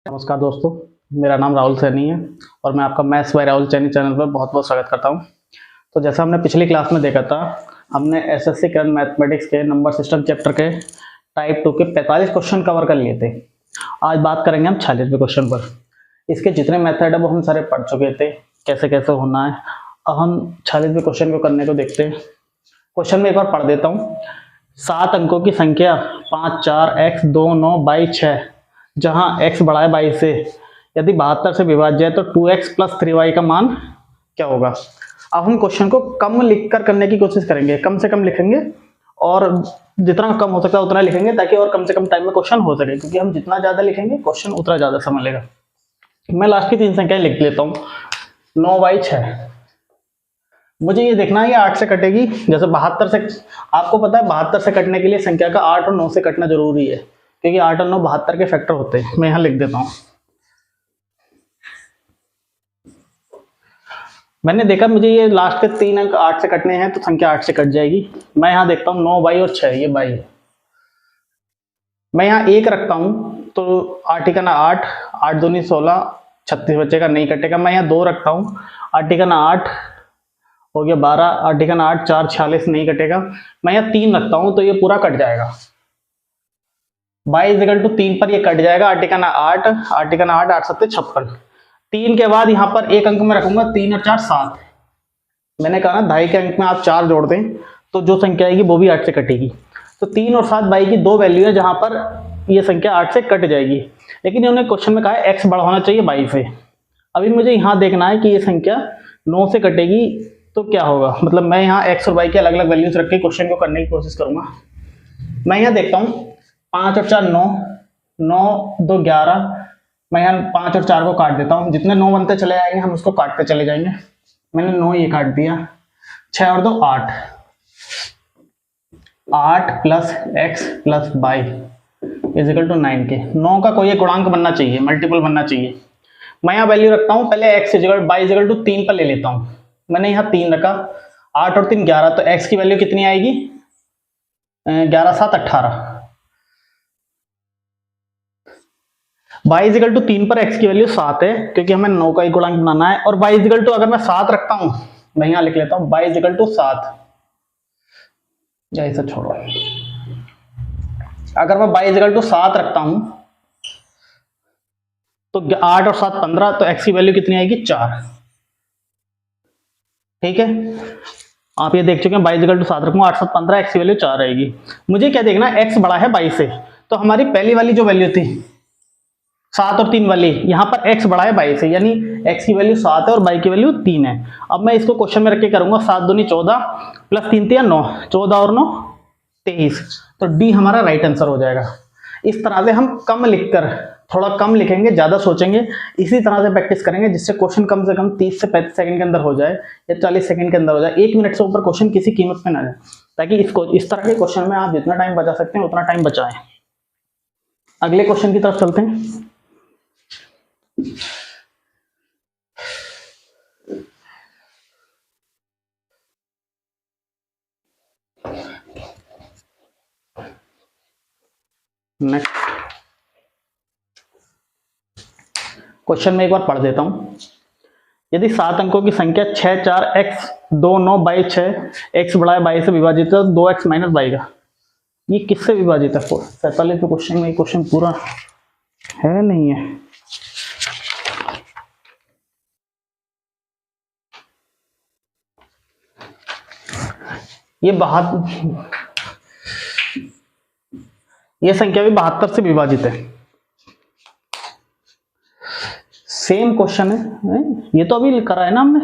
नमस्कार दोस्तों, मेरा नाम राहुल सैनी है और मैं आपका maths by Rahul Saini channel पर बहुत बहुत स्वागत करता हूं। तो जैसा हमने पिछली क्लास में देखा था, हमने एसएससी करंट मैथमेटिक्स के नंबर सिस्टम चैप्टर के टाइप 2 के 45 क्वेश्चन कवर कर लिए थे। आज बात करेंगे हम 46वें क्वेश्चन पर। इसके जितने मेथड है वो हम सारे पढ़ चुके थे, कैसे कैसे होना है। अब हम 46वें क्वेश्चन को करने को देखते हैं। क्वेश्चन में एक बार पढ़ देता हूँ। 7 अंकों की संख्या 5, 4, x 2, 9, बाई 6, जहां x बड़ा है 22 से, यदि 72 से विभाज्य है तो 2x प्लस 3y का मान क्या होगा। अब हम क्वेश्चन को कम लिखकर करने की कोशिश करेंगे, कम से कम लिखेंगे और जितना कम हो सकता है उतना लिखेंगे, ताकि और कम से कम टाइम में क्वेश्चन हो सके, क्योंकि हम जितना ज्यादा लिखेंगे क्वेश्चन उतना ज्यादा समय लेगा। मैं लास्ट की 3 संख्याएं लिख लेता हूँ। 9/6, मुझे ये देखना है ये 8 से कटेगी। जैसे 72 से, आपको पता है 72 से कटने के लिए संख्या का 8 और 9 से कटना जरूरी है, क्योंकि 8 और 9 72 के फैक्टर होते हैं। मैं यहां लिख देता हूं। मैंने देखा मुझे ये लास्ट के 3 अंक 8 से कटने हैं, तो संख्या 8 से कट जाएगी। मैं यहां देखता हूं 9 बाई और 6, ये बाई। मैं यहां 1 रखता हूं तो 8 का ना 8, 8 दूनी 16, 36 बचेगा, नहीं कटेगा। मैं यहां 2 रखता हूं, 8 का ना 8 हो गया 12, 8 का ना 8, 4 46, नहीं कटेगा। मैं यहां 3 रखता हूं तो ये पूरा कट जाएगा। 22 3 पर ये कट जाएगा। 8 का ना 8, 8 का ना 8, 8 7 56। 3 के बाद यहाँ पर एक अंक में रखूंगा, 3 और 4 7। मैंने कहा ना 2.5 के अंक में आप 4 जोड़ दें तो जो संख्या आएगी वो भी 8 से कटेगी। तो 3 और 7 बाई की 2 वैल्यू है जहां पर ये संख्या 8 से कट जाएगी। लेकिन इन्होंने क्वेश्चन में कहा है एक्स बड़ा होना चाहिए 22 से। अभी मुझे यहाँ देखना है कि ये संख्या 9 से कटेगी तो क्या होगा। मतलब मैं यहाँ एक्स और वाई के अलग अलग वैल्यूज रख के क्वेश्चन को करने की कोशिश करूंगा। मैं यहाँ देखता हूँ 5 और 4 9, 9 2 11। मैं यहाँ 5 और 4 को काट देता हूँ, जितने 9 बनते चले जाएंगे हम उसको काटते चले जाएंगे। मैंने 9 ये काट दिया। 6 और 2 8, 8 plus x plus y equal to 9 के। 9 का कोई एक गुणांक बनना चाहिए, मल्टीपल बनना चाहिए। मैं यहाँ वैल्यू रखता हूँ, पहले x equal y equal to 3 पर ले लेता हूँ। मैंने यहाँ 3 रखा, 8 और 3 11, तो एक्स की वैल्यू कितनी आएगी 11 7 18। y इजिकल टू 3 पर x की वैल्यू 7 है, क्योंकि हमें 9 का एक गुणांक बनाना है। और y इजिकल टू अगर मैं 7 रखता हूं, मैं यहां लिख लेता हूं y इजिकल टू 7, या इसे छोड़ो। अगर मैं y इजिकल टू 7 रखता हूं तो 8 और 7 15, तो x की वैल्यू कितनी आएगी 4। ठीक है, आप ये देख चुके हैं। y इजिकल टू 7 रखूंगा, 8 7 15, x की वैल्यू 4 आएगी। मुझे क्या देखना है, x बड़ा है 22 से, तो हमारी पहली वाली जो वैल्यू थी 7 और 3 वाली, यहां पर x बड़ा है 22 से, यानी x की वैल्यू 7 है और y की वैल्यू 3 है। अब मैं इसको क्वेश्चन में रख के करूंगा। 7 दूनी 14 प्लस 3 3 9, 14 और 9 23, तो डी हमारा राइट आंसर हो जाएगा। इस तरह से हम कम लिखकर, थोड़ा कम लिखेंगे, ज्यादा सोचेंगे, इसी तरह से प्रैक्टिस करेंगे, जिससे क्वेश्चन कम से कम 30 से 35 सेकंड के अंदर हो जाए, या 40 सेकंड के अंदर हो जाए। 1 मिनट से ऊपर क्वेश्चन किसी कीमत में ना जाए, ताकि इसको इस तरह के क्वेश्चन में आप जितना टाइम बचा सकते हैं उतना टाइम बचाएं। अगले क्वेश्चन की तरफ चलते हैं। नेक्स्ट क्वेश्चन में एक बार पढ़ देता हूं। यदि 7 अंकों की संख्या 6 4 x 2 9 बाई 6, x बड़ा है 22 से विभाजित है, 2x माइनस बाई का, ये किससे विभाजित है। 47 के क्वेश्चन में ये क्वेश्चन पूरा है नहीं है। ये संख्या भी 72 से विभाजित है। सेम क्वेश्चन है, ये तो अभी करा है ना हमने।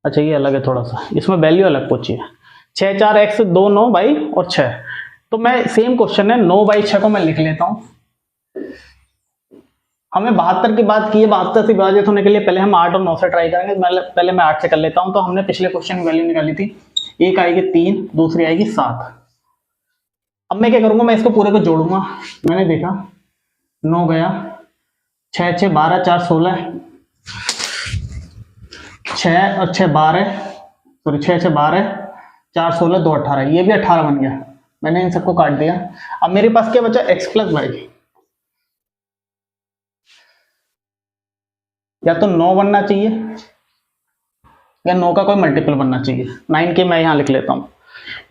अच्छा ये अलग है थोड़ा सा, इसमें वैल्यू अलग पूछी है। 6 4 x 2 9 बाई और 6, तो मैं सेम क्वेश्चन है 9 बाई 6 को मैं लिख लेता हूं। हमें 72 की बात की है, 72 से विभाजित होने के लिए पहले हम 8 और 9 से ट्राई करेंगे। पहले मैं 8 से कर लेता हूं। तो हमने पिछले क्वेश्चन की वैल्यू निकाली थी, एक आएगी 3, दूसरी आएगी 7। अब मैं क्या करूंगा, मैं इसको पूरे को जोड़ूंगा। मैंने देखा 9 गया, 6 6 12 4 16, 6 और 6 12, सॉरी 6 6 12, 4 16 2 18, ये भी 18 बन गया। मैंने इन सबको काट दिया। अब मेरे पास क्या बचा, x प्लस वाई। या तो 9 बनना चाहिए या 9 का कोई मल्टीपल बनना चाहिए। 9 के मैं यहाँ लिख लेता हूँ।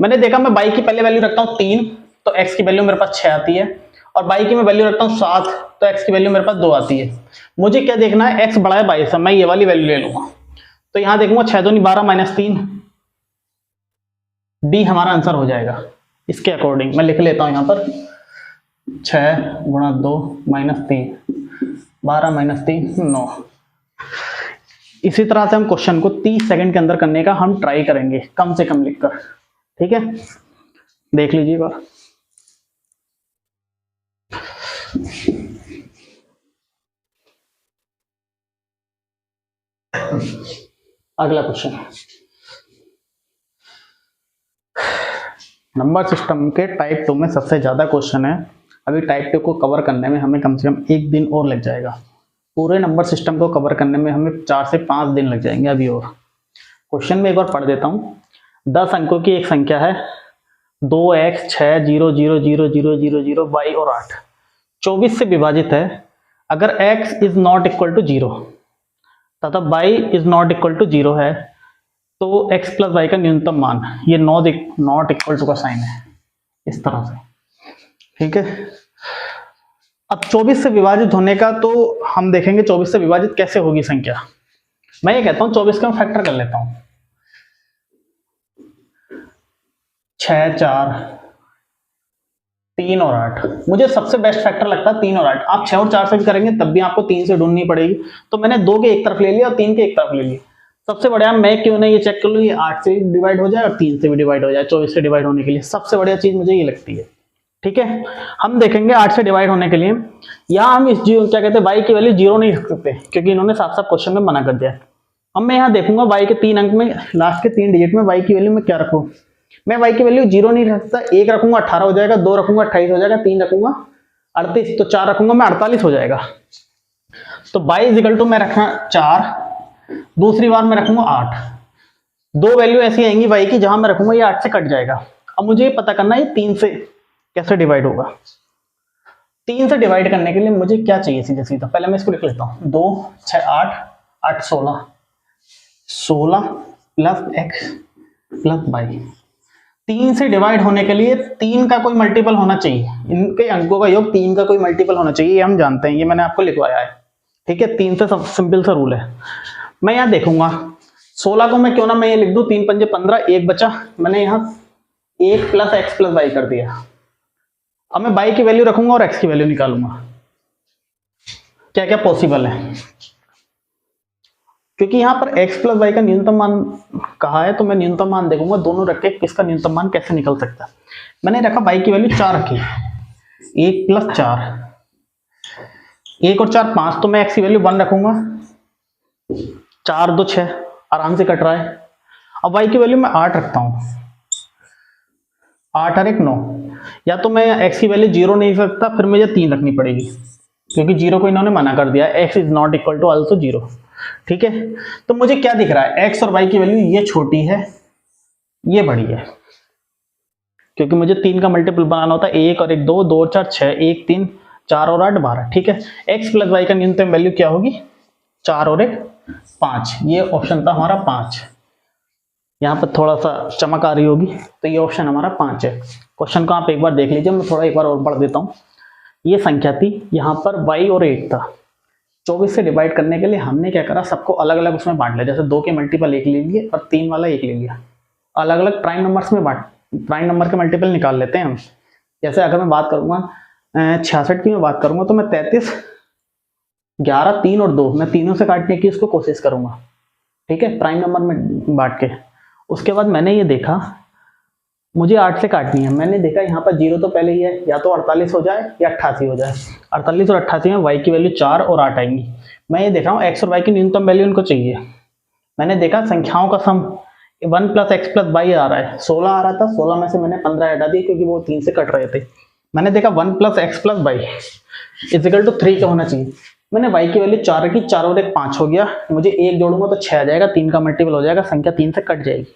मैंने देखा मैं y की पहले वैल्यू रखता हूँ 3, तो x की वैल्यू मेरे पास 6 आती है, और y की मैं वैल्यू रखता हूँ 7, तो x की वैल्यू मेरे पास 2 आती है। मुझे क्या देखना है, x बड़ा है 22 है, मैं ये वाली वैल्यू ले लूंगा। तो यहाँ देखूंगा 6 दूनी 12 माइनस 3, डी हमारा आंसर हो जाएगा। इसके अकॉर्डिंग मैं लिख लेता हूँ यहाँ पर 6 गुणा 2 माइनस 3, 12 माइनस 3 9। इसी तरह से हम क्वेश्चन को 30 सेकंड के अंदर करने का हम ट्राई करेंगे, कम से कम लिखकर। ठीक है, देख लीजिएगा। अगला क्वेश्चन, नंबर सिस्टम के टाइप 2 में सबसे ज्यादा क्वेश्चन है। अभी टाइप 2 को कवर करने में हमें कम से कम 1 दिन और लग जाएगा। पूरे नंबर सिस्टम को कवर करने में हमें 4 से 5 दिन लग जाएंगे अभी। और क्वेश्चन में एक बार पढ़ देता हूँ। 10 अंकों की एक संख्या है 2x 6 0 0 0 0 0 0 y और 8 24 से विभाजित है। अगर x is not equal to 0 तथा y is not equal to 0 है तो x प्लस वाई का न्यूनतम मान, ये नॉट इक्वल टू का साइन है इस तरह से। ठीक है, अब 24 से विभाजित होने का तो हम देखेंगे 24 से विभाजित कैसे होगी संख्या। मैं ये कहता हूं 24 का फैक्टर कर लेता हूं, 6 4 3 और 8। मुझे सबसे बेस्ट फैक्टर लगता है 3 और 8। आप 6 और 4 से भी करेंगे तब भी आपको 3 से ढूंढनी पड़ेगी, तो मैंने 2 के एक तरफ ले लिया और 3 के एक तरफ ले लिया। सबसे बढ़िया मैं क्यों नहीं ये चेक कर लूँ, ये 8 से डिवाइड हो जाए और 3 से भी डिवाइड हो जाए 24 से डिवाइड होने के लिए। सबसे बढ़िया चीज मुझे ये लगती है। ठीक है, हम देखेंगे 8 से डिवाइड होने के लिए। यहाँ हम इस क्या कहते हैं y की वैल्यू 0 नहीं रख सकते, क्योंकि इन्होंने साफ साफ क्वेश्चन में मना कर दिया। अब मैं यहाँ देखूंगा y के 3 अंक में, लास्ट के 3 डिजिट में y की वैल्यू में क्या रखूँ। मैं y की वैल्यू 0 नहीं रख सकता। 1 रखूंगा 18 हो जाएगा, 2 रखूंगा 28 हो जाएगा, 3 रखूंगा 38, तो 4 रखूंगा मैं 48 हो जाएगा। तो y इक्वल टू मैं रखना 4, दूसरी बार मैं रखूंगा 8। 2 वैल्यू ऐसी आएंगी y की जहां मैं रखूंगा ये 8 से कट जाएगा। अब मुझे ये पता करना है ये 3 से कैसे डिवाइड होगा। 3 से डिवाइड करने के लिए मुझे क्या चाहिए, सीधा सीधा पहले मैं इसको लिख लेता हूँ। 2 6 8 8 16 16 प्लस x प्लस y। 3 से डिवाइड होने के लिए 3 का कोई मल्टीपल होना चाहिए, इनके अंकों का योग 3 का कोई मल्टीपल होना चाहिए, ये हम जानते हैं, ये मैंने आपको लिखवाया है। ठीक है, 3 से सिंपल सा रूल है। मैं यहाँ देखूंगा 16 को मैं क्यों ना मैं ये लिख दूं 3 पंजे 15, 1 बचा, मैंने यहाँ 1 प्लस x प्लस y कर दिया। अब मैं y की वैल्यू रखूंगा और x की वैल्यू निकालूंगा, क्या क्या पॉसिबल है। क्योंकि यहाँ पर x प्लस y का न्यूनतम मान कहा है, तो मैं न्यूनतम मान देखूंगा दोनों रख के किसका न्यूनतम मान कैसे निकल सकता है। मैंने रखा y की वैल्यू 4 रखी, 1 प्लस 4, 1 और 4 5, तो मैं x की वैल्यू 1 रखूंगा। 4 2 6 आराम से कट रहा है। अब y की वैल्यू मैं 8 रखता हूँ, 8 और 1 9। या तो मैं x की वैल्यू 0 नहीं रख सकता, फिर मुझे 3 रखनी पड़ेगी, क्योंकि 0 को इन्होंने मना कर दिया, x is not equal to also 0। ठीक है, तो मुझे क्या दिख रहा है, x और y की वैल्यू ये छोटी है ये बड़ी है, क्योंकि मुझे 3 का मल्टीपल बनाना होता है। 1 और 1 2, 2 और 4 6, 1 3 4 और 8 12। ठीक है, x प्लस y का न्यूनतम वैल्यू क्या होगी, 4 और 1 5। ये ऑप्शन था हमारा 5। यहाँ पर थोड़ा सा चमक आ रही होगी, तो ये ऑप्शन हमारा 5 है। क्वेश्चन को आप एक बार देख लीजिए, मैं थोड़ा एक बार और पढ़ देता हूँ। ये संख्या थी, यहाँ पर y और 8 था। 24 से डिवाइड करने के लिए हमने क्या करा, सबको अलग अलग उसमें बांट लिया। जैसे 2 के मल्टीपल 1 ले लिए और 3 वाला 1 ले लिया, अलग अलग प्राइम नंबर्स में बांट, प्राइम नंबर के मल्टीपल निकाल लेते हैं हम। जैसे अगर मैं बात करूंगा 66 की मैं बात करूंगा, तो मैं 33 11 3 और 2 मैं तीनों से काटने की उसको कोशिश करूंगा। ठीक है, प्राइम नंबर में बांट के। उसके बाद मैंने ये देखा मुझे 8 से काटनी है। मैंने देखा यहाँ पर 0 तो पहले ही है, या तो 48 हो जाए या 88 हो जाए। 48 और 88 में y की वैल्यू 4 और 8 आएंगी। मैं ये देख रहा हूँ x और y की न्यूनतम वैल्यू उनको चाहिए। मैंने देखा संख्याओं का सम 1 प्लस एक्स प्लस वाई आ रहा है, 16 आ रहा था। 16 में से मैंने 15 हटा दिए क्योंकि वो 3 से कट रहे थे। मैंने देखा 1 plus x plus y equal to 3 का होना चाहिए। मैंने y की वैल्यू 4 रखी, 4 और 1 5 हो गया। मुझे 1 जोड़ूंगा तो 6 आ जाएगा, 3 का मल्टीपल हो जाएगा, संख्या 3 से कट जाएगी।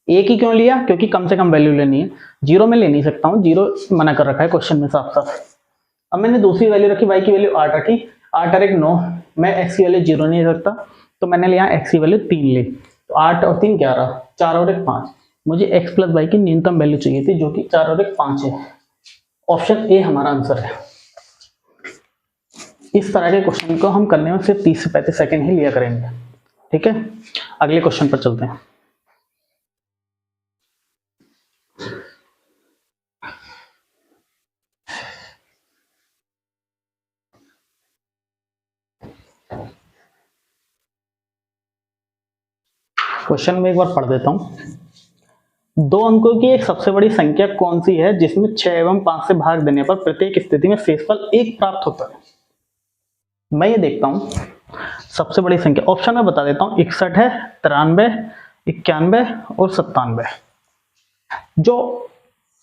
एक ही क्यों लिया, क्योंकि कम से कम वैल्यू लेनी है। 0 में ले नहीं सकता हूँ, 0 मना कर रखा है क्वेश्चन में साफ साफ। अब मैंने दूसरी वैल्यू रखी, y की वैल्यू 8 रखी। 8 और 1 9, मैं x की वैल्यू 0 नहीं रखता, तो मैंने लिया x की वैल्यू 3 ली, तो 8 और 3 11, 4 और 1 5। मुझे x प्लस वाई की न्यूनतम वैल्यू चाहिए थी जो कि 4 और 1 5 है। ऑप्शन ए हमारा आंसर है। इस तरह के क्वेश्चन को हम करने में सिर्फ 30 से 35 सेकंड ही लिया करेंगे। ठीक है, अगले क्वेश्चन पर चलते हैं। क्वेश्चन में एक बार पढ़ देता हूं। 2 अंकों की एक सबसे बड़ी संख्या कौन सी है जिसमें 6 एवं 5 से भाग देने पर प्रत्येक स्थिति में शेषफल 1 प्राप्त होता है? मैं ये देखता हूं सबसे बड़ी संख्या, ऑप्शन में बता देता हूं, 61 है, 93, 91 और 97। जो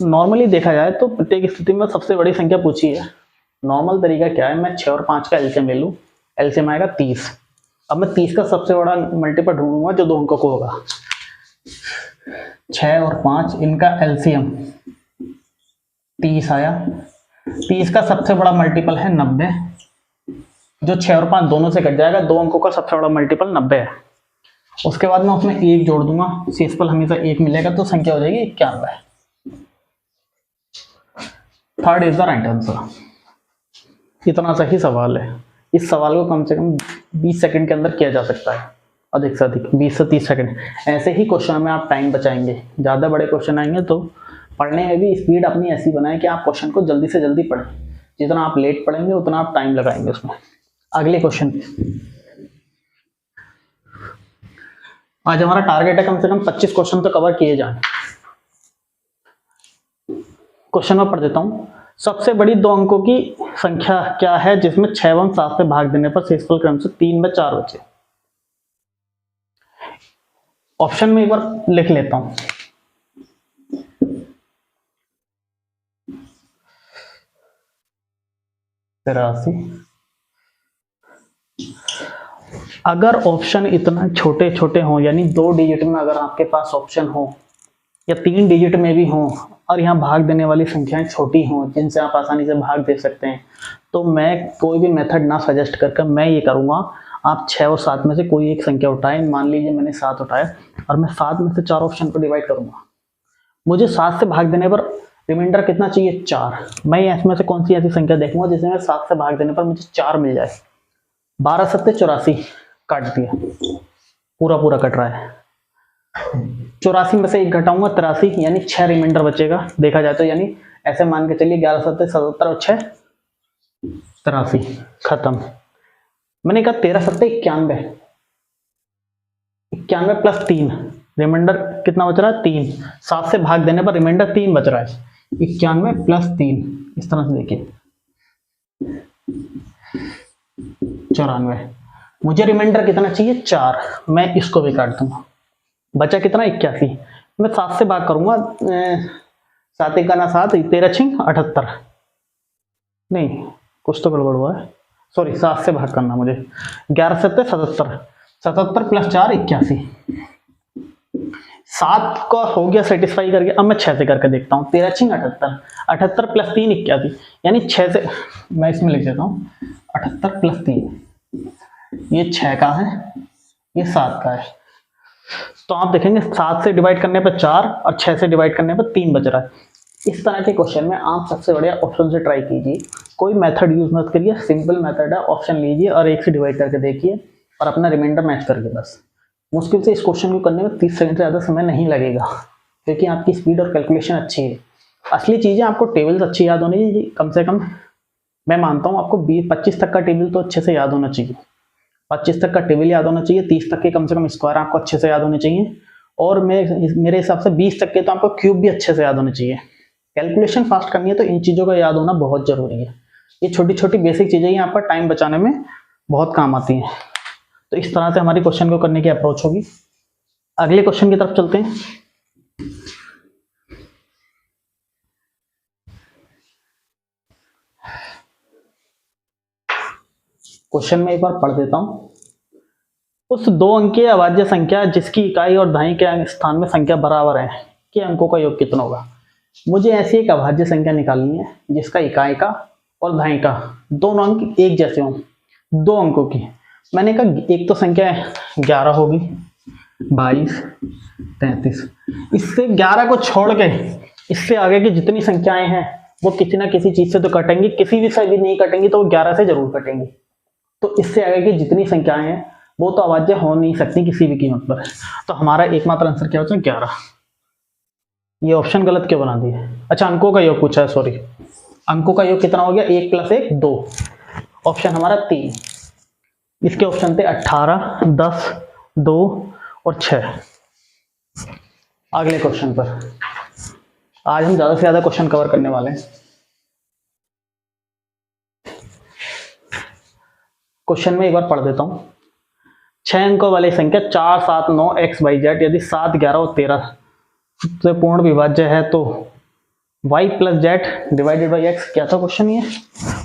नॉर्मली देखा जाए तो प्रत्येक स्थिति में सबसे बड़ी संख्या पूछी है। नॉर्मल तरीका क्या है, मैं 6 और 5 का एलसीएम ले लूं, एलसीएम आएगा 30। अब मैं 30 का सबसे बड़ा मल्टीपल ढूंढूंगा जो 2 अंकों को होगा। 6 और 5 इनका एलसीएम 30 आया। 30 का सबसे बड़ा मल्टीपल है 90, जो 6 और 5 दोनों से कट जाएगा। 2 अंकों का सबसे बड़ा मल्टीपल 90 है। उसके बाद मैं उसमें 1 जोड़ दूंगा, शेषफल हमेशा 1 मिलेगा, तो संख्या हो जाएगी 91। Third is the right answer. इतना सही सवाल है। इस सवाल को कम से कम 20 सेकंड के अंदर किया जा सकता है, अधिक से अधिक 20 से 30 सेकंड। ऐसे ही क्वेश्चन में आप टाइम बचाएंगे। ज़्यादा बड़े क्वेश्चन आएंगे तो पढ़ने में भी स्पीड अपनी ऐसी बनाएं कि आप क्वेश्चन को जल्दी से जल्दी पढ़ें। जितना आप लेट पढ़ेंगे उतना आप टाइम लगाएंगे उसमें। अगले क्वेश्चन पे आज हमारा टारगेट है कम से कम 25 क्वेश्चन तो कवर किए जाएं। क्वेश्चन में पढ़ देता हूं। सबसे बड़ी 2 अंकों की संख्या क्या है जिसमें 6 एवं 7 से भाग देने पर शेषफल क्रम से 3 व 4 बचे? ऑप्शन में एक बार लिख लेता हूं। अगर ऑप्शन इतना छोटे छोटे हों, यानी 2 डिजिट में अगर आपके पास ऑप्शन हो या 3 डिजिट में भी हो और यहाँ भाग देने वाली संख्याएं छोटी हों जिनसे आप आसानी से भाग दे सकते हैं, तो मैं कोई भी मेथड ना सजेस्ट करके मैं ये करूँगा, आप 6 और 7 में से कोई एक संख्या उठाएं। मान लीजिए मैंने 7 उठाया और मैं 7 में से 4 ऑप्शन को डिवाइड करूँगा। मुझे 7 से भाग देने पर रिमाइंडर कितना चाहिए? 4। मैं इसमें से कौन सी ऐसी संख्या देखूंगा जिसमें 7 से भाग देने पर मुझे 4 मिल जाए। 12 सत्ते 84, काट दिया, पूरा पूरा कट रहा है। 84 में से 1 घटाऊंगा 83, यानी 6 रिमाइंडर बचेगा देखा जाए तो। यानी ऐसे मान के चलिए 11 सत्ते 77 और 6 83, खत्म। मैंने कहा 13 सत्ते 91, 91 प्लस 3, रिमाइंडर कितना बच रहा है? 3। 7 से भाग देने पर रिमाइंडर 3 बच रहा है। 91 प्लस 3, इस तरह से देखिए 94। मुझे रिमाइंडर कितना चाहिए? 4। मैं इसको भी काट दूंगा, बचा कितना? 81। मैं 7 से भाग करूंगा, 7 1 का 7, 13 छिंग 78, नहीं कुछ तो गड़बड़ हुआ है, सॉरी 7 से भाग करना मुझे। 11 सत्ते 77, 77 प्लस 4 81। 7 का हो गया सेटिस्फाई करके। अब मैं 6 से करके देखता हूँ। 13 छिंग 78, 78 प्लस 3 81, यानी 6 से, मैं इसमें लिख देता हूँ 78 प्लस 3, ये 6 का है, ये 7 का है। तो आप देखेंगे 7 से डिवाइड करने पर 4 और 6 से डिवाइड करने पर 3 बच रहा है। इस तरह के क्वेश्चन में आप सबसे बढ़िया ऑप्शन से ट्राई कीजिए। कोई मेथड यूज मत करिए, सिंपल मेथड है, ऑप्शन लीजिए और 1 से डिवाइड करके देखिए और अपना रिमाइंडर मैच करके बस। मुश्किल से इस क्वेश्चन को करने में 30 सेकंड से ज़्यादा समय नहीं लगेगा, क्योंकि आपकी स्पीड और कैलकुलेशन अच्छी है। असली चीज़ें आपको टेबल्स अच्छी याद होनी चाहिए, कम से कम मैं मानता हूँ आपको 20-25 तक का टेबल तो अच्छे से याद होना चाहिए। 25 तक का टेबल याद होना चाहिए, 30 तक के कम से कम स्क्वायर आपको अच्छे से याद होने चाहिए, और मेरे हिसाब से 20 तक के तो आपको क्यूब भी अच्छे से याद होने चाहिए। कैलकुलेशन फास्ट करनी है तो इन चीज़ों का याद होना बहुत जरूरी है। ये छोटी छोटी बेसिक चीज़ें ही आपका टाइम बचाने में बहुत काम आती हैं। तो इस तरह से हमारी क्वेश्चन को करने की अप्रोच होगी। अगले क्वेश्चन की तरफ चलते हैं। क्वेश्चन में एक बार पढ़ देता हूं। उस 2 अंकीय अभाज्य संख्या जिसकी इकाई और दहाई के स्थान में संख्या बराबर है के अंकों का योग कितना होगा? मुझे ऐसी एक अभाज्य संख्या निकालनी है जिसका इकाई का और दहाई का दोनों अंक एक जैसे हों। 2 अंकों की। मैंने कहा एक तो संख्या 11 होगी, 22, 33। इससे 11 को छोड़ के इससे आगे की जितनी संख्याएं हैं वो किसी ना किसी चीज से तो कटेंगी, किसी भी से भी नहीं कटेंगी तो वो 11 से जरूर कटेंगी। तो इससे आगे की जितनी संख्याएं हैं वो तो अवाज्य हो नहीं सकती किसी भी कीमत पर। तो हमारा एकमात्र आंसर क्या होता है? 11। ये ऑप्शन गलत क्यों बना दिया? अच्छा, अंकों का योग पूछा है, सॉरी। अंकों का योग कितना हो गया? 1 + 1 2। ऑप्शन हमारा 3। इसके ऑप्शन थे 18, 10, 2 और 6। अगले क्वेश्चन पर। आज हम ज्यादा से ज्यादा क्वेश्चन कवर करने वाले हैं। क्वेश्चन में एक बार पढ़ देता हूं। 6 अंकों वाली संख्या 4, 7, 9 x, y, z यदि 7, 11 और 13 से पूर्ण विभाज्य है तो y + z / x। क्या था क्वेश्चन? ये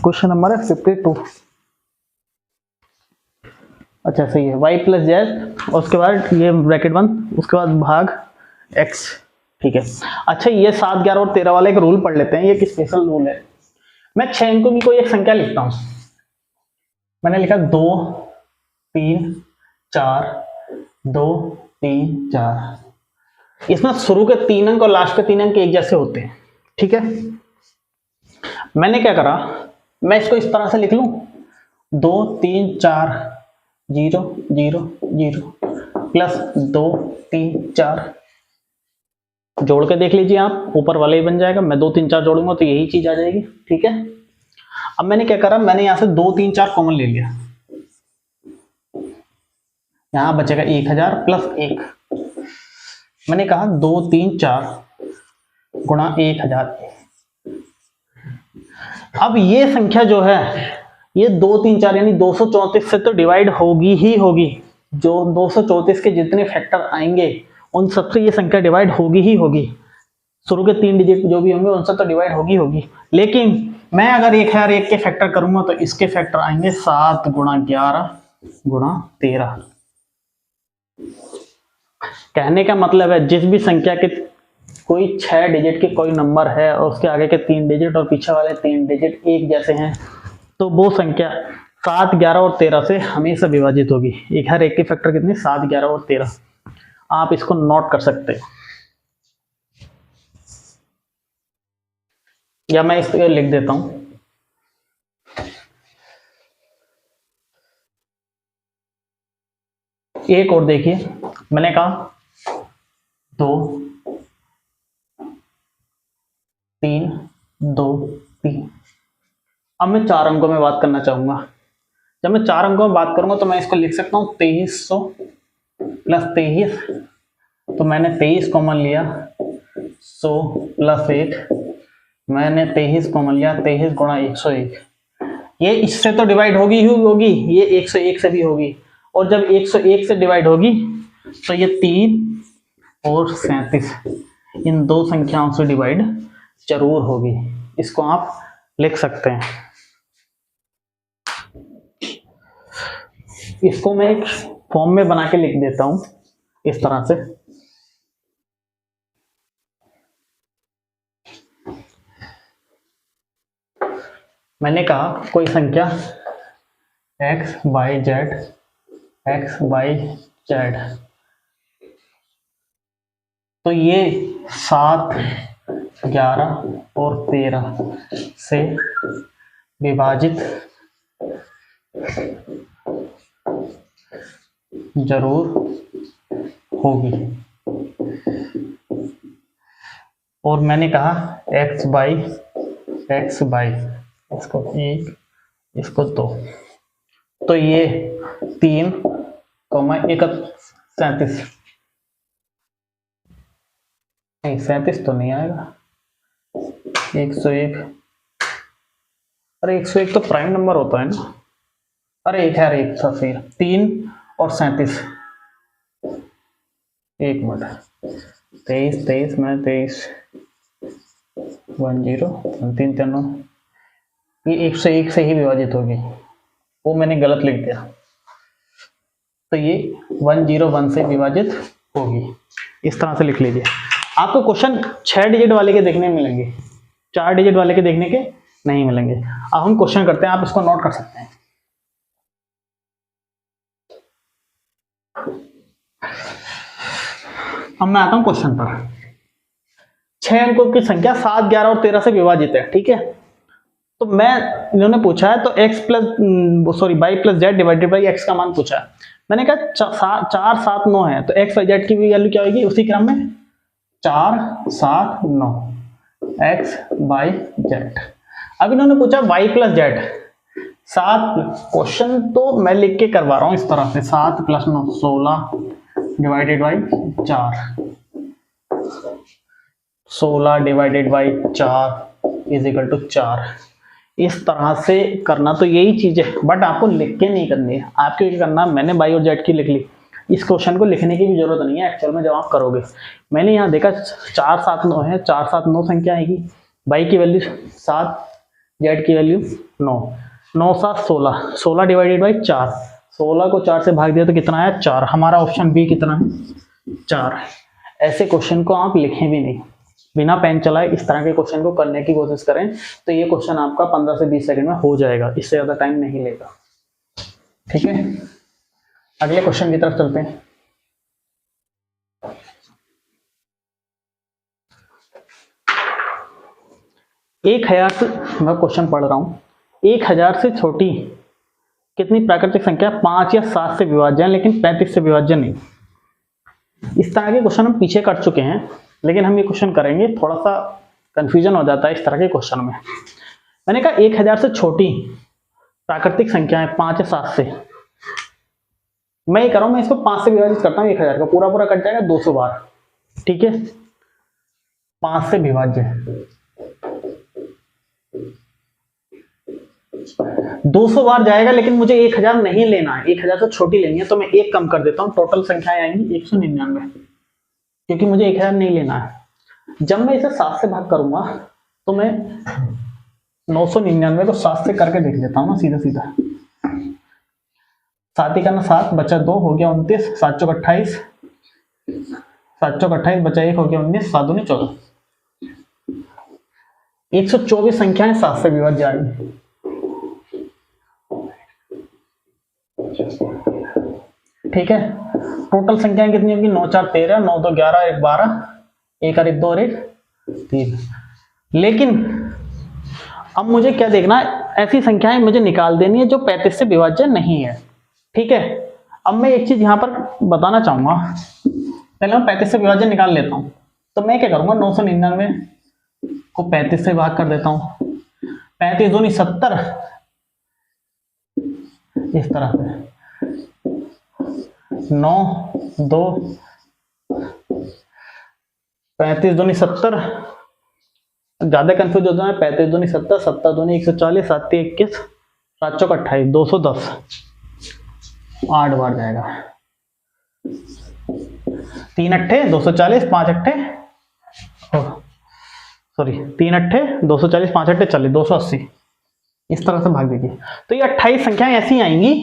क्वेश्चन नंबर है 52। अच्छा, सही है। y + z और उसके बाद ये ब्रैकेट बंद, उसके बाद भाग x। ठीक है। अच्छा, ये 7, 11 और 13 वाला एक रूल पढ़ लेते हैं। ये एक स्पेशल रूल है। मैं 6 अंकों की कोई एक संख्या लिखता हूं। मैंने लिखा 2, 3, 4, 2, 3, 4। इसमें शुरू के 3 अंक और लास्ट के 3 अंक एक जैसे होते हैं। ठीक है। मैंने क्या करा, मैं इसको इस तरह से लिख लूं, 2, 3, 4, 0, 0, 0 + 2, 3, 4। जोड़ के देख लीजिए आप, ऊपर वाला ही बन जाएगा। मैं 2, 3, 4 जोड़ूंगा तो यही चीज आ जाएगी। ठीक है। अब मैंने क्या करा, मैंने यहां से 2, 3, 4 कॉमन ले लिया। यहां बचेगा 1000 + 1। मैंने कहा 2, 3, 4 × 1000। अब ये संख्या जो है ये 2, 3, 4 यानी 234 से तो डिवाइड होगी ही होगी। जो 234 के जितने फैक्टर आएंगे उन सबसे ये संख्या डिवाइड होगी ही होगी। शुरू के 3 डिजिट जो भी होंगे उनसे तो डिवाइड होगी होगी। लेकिन मैं अगर 1001 के फैक्टर करूंगा तो इसके फैक्टर आएंगे 7 × 11 × 13। कहने का मतलब है जिस भी संख्या के कोई 6 डिजिट के कोई नंबर है और उसके आगे के 3 डिजिट और पीछे वाले 3 डिजिट एक जैसे हैं तो वो संख्या 7, 11 और 13 से हमेशा विभाजित होगी। एक हर एक के फैक्टर कितने? 7, 11 और 13। आप इसको नोट कर सकते हैं या मैं इसको लिख देता हूं। एक और देखिए, मैंने कहा 2, 3, 2, 3। अब मैं 4 अंकों में बात करना चाहूंगा। जब मैं 4 अंकों में बात करूंगा तो मैं इसको लिख सकता हूं 2300 + 23। तो मैंने 23 कॉमन लिया, 100 + 1। मैंने 23 कॉमन लिया, 23 × 101। ये इससे तो डिवाइड होगी ही होगी, ये 101 से भी होगी। और जब 101 से डिवाइड होगी तो ये 3 और 37 इन 2 संख्याओं से डिवाइड जरूर होगी। इसको आप लिख सकते हैं। इसको मैं एक फॉर्म में बना के लिख देता हूं इस तरह से। मैंने कहा कोई संख्या x, y, z, x, y, z, तो ये 7, 11 और 13 से विभाजित जरूर होगी। और मैंने कहा x, y, इसको 1, इसको 2। तो ये 3, 37 नहीं, 37 तो नहीं आएगा। 101, अरे 101 तो प्राइम नंबर होता है ना। अरे एक है, एक था फिर 3 और 37। एक मिनट, 23 में 23 10 3 3 ये 101 से ही विभाजित होगी। वो मैंने गलत लिख दिया। तो ये 101 से विभाजित होगी। इस तरह से लिख लीजिए। आपको क्वेश्चन 6 डिजिट वाले के देखने मिलेंगे, 4 डिजिट वाले के देखने के नहीं मिलेंगे। अब हम क्वेश्चन करते हैं, आप इसको नोट कर सकते हैं। अब मैं आता हूं क्वेश्चन पर। 6 अंकों की संख्या 7, 11 और 13 से विभाजित है, ठीक है। तो मैं, इन्होंने पूछा है तो x plus sorry y plus Z divided by x का मान पूछा है। मैंने कहा 4, 7, 9 है तो x, y, z की वैल्यू क्या होगी उसी क्रम में, 4, 7, 9 x, y, z। अब इन्होंने पूछा y प्लस जेड, 7, क्वेश्चन तो मैं लिख के करवा रहा हूं इस तरह से, 7 plus 9 16 divided by 4, 16 divided by 4 is equal to 4। इस तरह से करना, तो यही चीज है, बट आपको लिख के नहीं करनी है। आपको क्या करना, मैंने y और z की लिख ली, इस क्वेश्चन को लिखने की भी जरूरत नहीं है एक्चुअल में जब आप करोगे। मैंने यहाँ देखा 4, 7, 9 है, 4, 7, 9 संख्या आएगी, y की वैल्यू 7, z की वैल्यू 9, 9, 7, 16, 16 डिवाइडेड बाई 4, 16 को 4 से भाग दिया तो कितना आया 4। हमारा ऑप्शन बी कितना है 4। ऐसे क्वेश्चन को आप लिखें भी नहीं, बिना पेन चलाए इस तरह के क्वेश्चन को करने की कोशिश करें तो ये क्वेश्चन आपका 15 से 20 सेकंड में हो जाएगा, इससे ज्यादा टाइम नहीं लेगा, ठीक है। अगले क्वेश्चन की तरफ चलते हैं। एक हजार से, मैं क्वेश्चन पढ़ रहा हूं, 1000 से छोटी कितनी प्राकृतिक संख्या 5 या 7 से विभाज्य है लेकिन 35 से विभाज्य नहीं। इस तरह के क्वेश्चन हम पीछे कर चुके हैं, लेकिन हम ये क्वेश्चन करेंगे, थोड़ा सा कंफ्यूजन हो जाता है इस तरह के क्वेश्चन में। मैंने कहा 1000 से छोटी प्राकृतिक संख्या है 5 या 7 से, मैं ये कर रहा हूं, मैं इसको 5 से विभाजित करता हूं, 1000 का पूरा पूरा कट जाएगा 200 बार, ठीक है। 5 से विभाज्य 200 बार जाएगा, लेकिन मुझे 1000 नहीं लेना है, 1000 से छोटी लेनी है, तो मैं एक कम कर देता हूं, टोटल संख्या आएंगी 199, क्योंकि मुझे 1000 नहीं लेना है। जब मैं इसे 7 से भाग करूंगा तो मैं 999 को 7 से करके देख लेता हूं ना, सीधा सीधा 7 ही करना 7 बचा 2 हो गया 29, 7 चौक 28, 7 चौक 28 बचा 1 हो गया 19, 7 दूनी 14, 124 संख्याएं 7 से विभाज्य आ गई, ठीक है। टोटल संख्याएं कितनी होगी 9, 4, 13, 9, 2, 11, 1, 12, 1 और 1, 2 और 1, 3। लेकिन अब मुझे क्या देखना है, ऐसी संख्याएं मुझे निकाल देनी है जो 35 से विभाज्य नहीं है, ठीक है। अब मैं एक चीज यहां पर बताना चाहूंगा, पहले मैं 35 से विभाज्य निकाल लेता हूं, तो मैं क्या करूंगा 999 को 35 से भाग कर देता हूं, 35 दूनी 70, इस तरह से 9, 2, 35 दूनी 70, ज्यादा कंफ्यूज होता है, 35 दूनी 70, 70 दूनी 140, 7 21, 7 चौक 28, 210, 8 बार जाएगा, 3 अट्ठे 240, 5 अट्ठे सॉरी 3 अट्ठे 240, 5 अट्ठे 40, 280, इस तरह से भाग दीजिए। तो ये 28 संख्याएं ऐसी आएंगी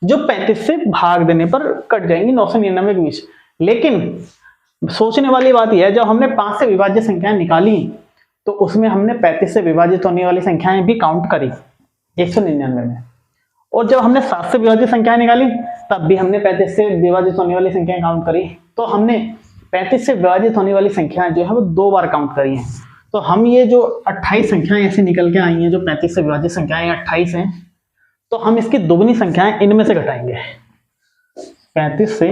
जो 35 से भाग देने पर कट जाएंगी 999 के बीच। लेकिन सोचने वाली बात यह है, जब हमने 5 से विभाज्य संख्याएं निकाली तो उसमें हमने 35 से विभाजित होने वाली संख्याएं भी काउंट करी 199 में, और जब हमने 7 से विभाजित संख्याएं निकाली तब भी हमने 35 से विभाजित होने वाली संख्याएं काउंट करी। तो हमने 35 से विभाजित होने वाली संख्याएं जो है वो 2 बार काउंट करी हैं। तो हम ये जो 28 संख्याएं ऐसी निकल के आई हैं जो 35 से विभाजित संख्याएं 28 हैं, तो हम इसकी दुगनी संख्याएं इनमें से घटाएंगे। 35 से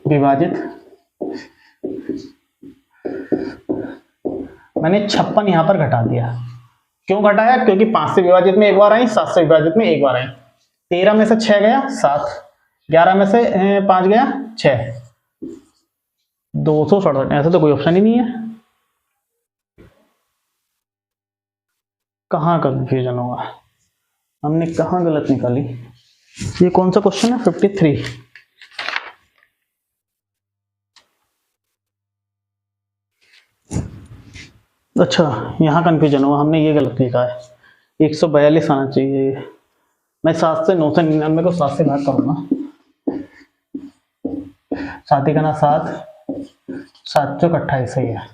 विभाजित, मैंने 56 यहां पर घटा दिया। क्यों घटाया? क्योंकि 5 से विभाजित में एक बार आई, 7 से विभाजित में एक बार आई। 13 में से 6 गया 7, 11 में से 5 गया 6, 267। ऐसा तो कोई ऑप्शन ही नहीं है, कहाँ कंफ्यूजन होगा, हमने कहाँ गलत निकाली। ये कौन सा क्वेश्चन है? 53। अच्छा, यहाँ कंफ्यूजन हुआ, हमने ये गलत लिखा है, 142 आना चाहिए। मैं 7 से 999 को 7 से भाग करूंगा, 7 ही का ना 7, 7 चौक 28 सही है,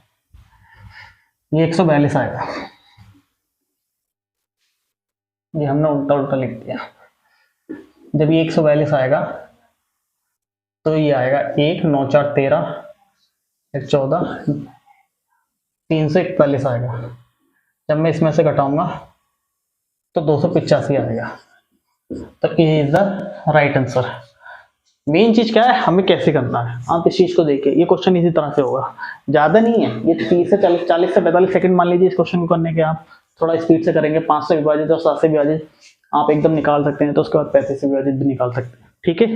ये 142 आएगा। ये हमने उल्टा उल्टा लिख दिया। जब ये 142 आएगा तो ये आएगा 1 9 4 13 1 14 341 आएगा। जब मैं इसमें से घटाऊंगा तो 285 आएगा। तो ये is the right answer. Main चीज क्या है, हमें कैसे करना है, आप इस चीज को देखिए। ये क्वेश्चन इसी तरह से होगा, ज्यादा नहीं है ये, 30 से 40 से 45 सेकंड मान लीजिए इस क्वेश्चन को करने के। आप थोड़ा स्पीड से करेंगे, 5 से विभाजित और 7 से विभाजित आप एकदम निकाल सकते हैं, तो उसके बाद 35 से विभाजित भी निकाल सकते हैं। ठीक है,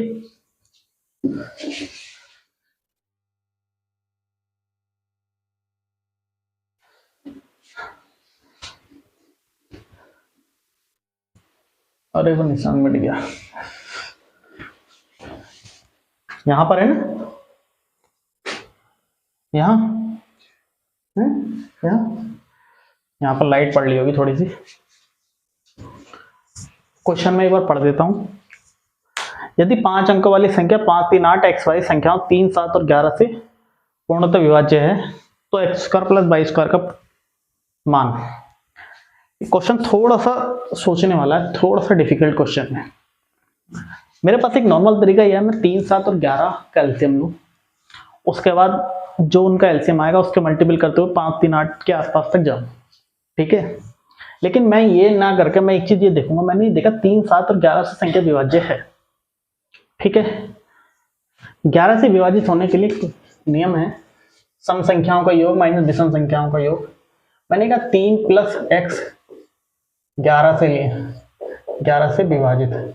अरे वो निशान मिट गया, यहां पर है ना, यहाँ है, यहाँ पर लाइट पड़ रही होगी थोड़ी सी। क्वेश्चन में एक बार पढ़ देता हूं। यदि 5 अंकों वाली संख्या 5 3 8 एक्स वाई संख्याओं 3 7 और 11 से पूर्णतः विभाज्य है, तो x square plus y square का मान। क्वेश्चन थोड़ा सा सोचने वाला है, थोड़ा सा डिफिकल्ट क्वेश्चन है। मेरे पास एक नॉर्मल तरीका यह है, मैं 3 7 और 11 का एलसीएम लूं, उसके बाद जो उनका एलसीएम आएगा उसके मल्टीपल करते हुए 5 3 8 के आसपास तक जाऊं। ठीक है, लेकिन मैं ये ना करके मैं एक चीज ये देखूंगा, मैंने देखा 3 7 और 11 से संख्या विभाज्य है। ठीक है, 11 से विभाजित होने के लिए नियम है सम संख्याओं का योग माइनस विषम संख्याओं का योग। मैंने कहा 3 प्लस एक्स 11 से लिए, 11 से विभाजित है,